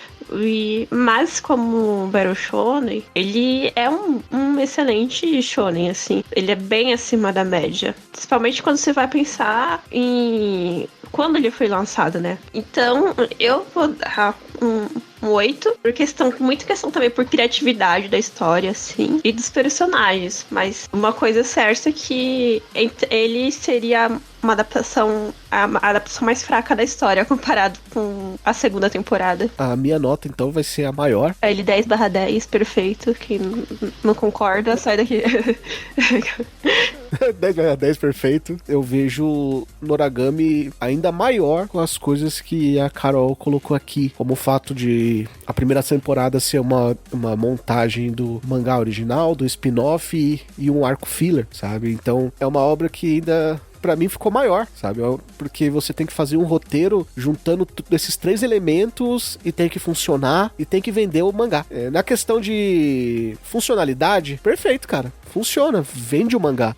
Mas como Battle Shonen, ele é um excelente shonen, assim. Ele é bem acima da média. Principalmente quando você vai pensar em quando ele foi lançado, né? Então, eu vou dar um 8, muita questão também por criatividade da história, assim, e dos personagens. Mas uma coisa certa é que ele seria a adaptação mais fraca da história comparado com a segunda temporada. A minha nota, então, vai ser a maior. Ele 10/10, perfeito. Quem não concorda, sai daqui. 10/10, perfeito. Eu vejo Noragami ainda maior com as coisas que a Carol colocou aqui, como o fato de a primeira temporada ser uma montagem do mangá original, do spin-off e um arco filler, sabe? Então é uma obra que ainda, pra mim, ficou maior, sabe? Porque você tem que fazer um roteiro juntando esses 3 elementos e tem que funcionar e tem que vender o mangá. Na questão de funcionalidade, perfeito, cara. Funciona, vende o mangá.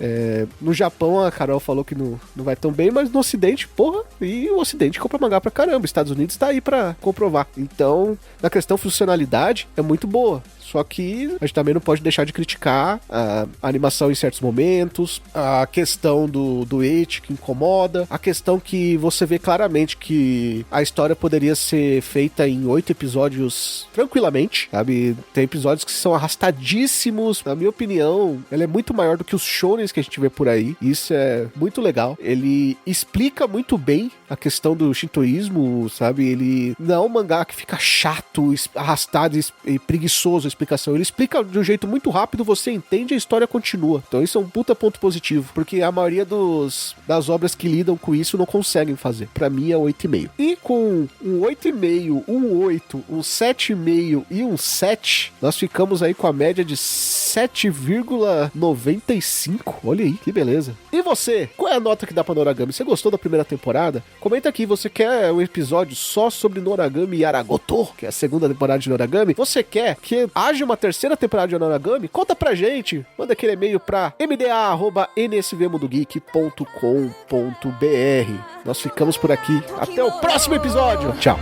No Japão, a Carol falou que não vai tão bem, mas no Ocidente, porra, e o Ocidente compra mangá pra caramba. Estados Unidos tá aí pra comprovar. Então, na questão funcionalidade, é muito boa. Só que a gente também não pode deixar de criticar a animação em certos momentos, a questão do ecchi que incomoda, a questão que você vê claramente que a história poderia ser feita em 8 episódios tranquilamente, sabe? Tem episódios que são arrastadíssimos. Na minha opinião, ela é muito maior do que os shonens que a gente vê por aí. Isso é muito legal. Ele explica muito bem a questão do shintoísmo, sabe? Ele não é um mangá que fica chato, arrastado e preguiçoso explicação. Ele explica de um jeito muito rápido, você entende e a história continua. Então isso é um puta ponto positivo, porque a maioria das obras que lidam com isso não conseguem fazer. Pra mim é 8,5. E com um 8,5, um 8, um 7,5 e um 7, nós ficamos aí com a média de 7,95. Olha aí, que beleza. E você? Qual é a nota que dá pra Noragami? Você gostou da primeira temporada? Comenta aqui, você quer um episódio só sobre Noragami e Aragoto, que é a segunda temporada de Noragami? Você quer que haja uma terceira temporada de Noragami? Conta pra gente. Manda aquele e-mail pra mda@nsvmundogeek.com.br. Nós ficamos por aqui. Até o próximo episódio. Tchau.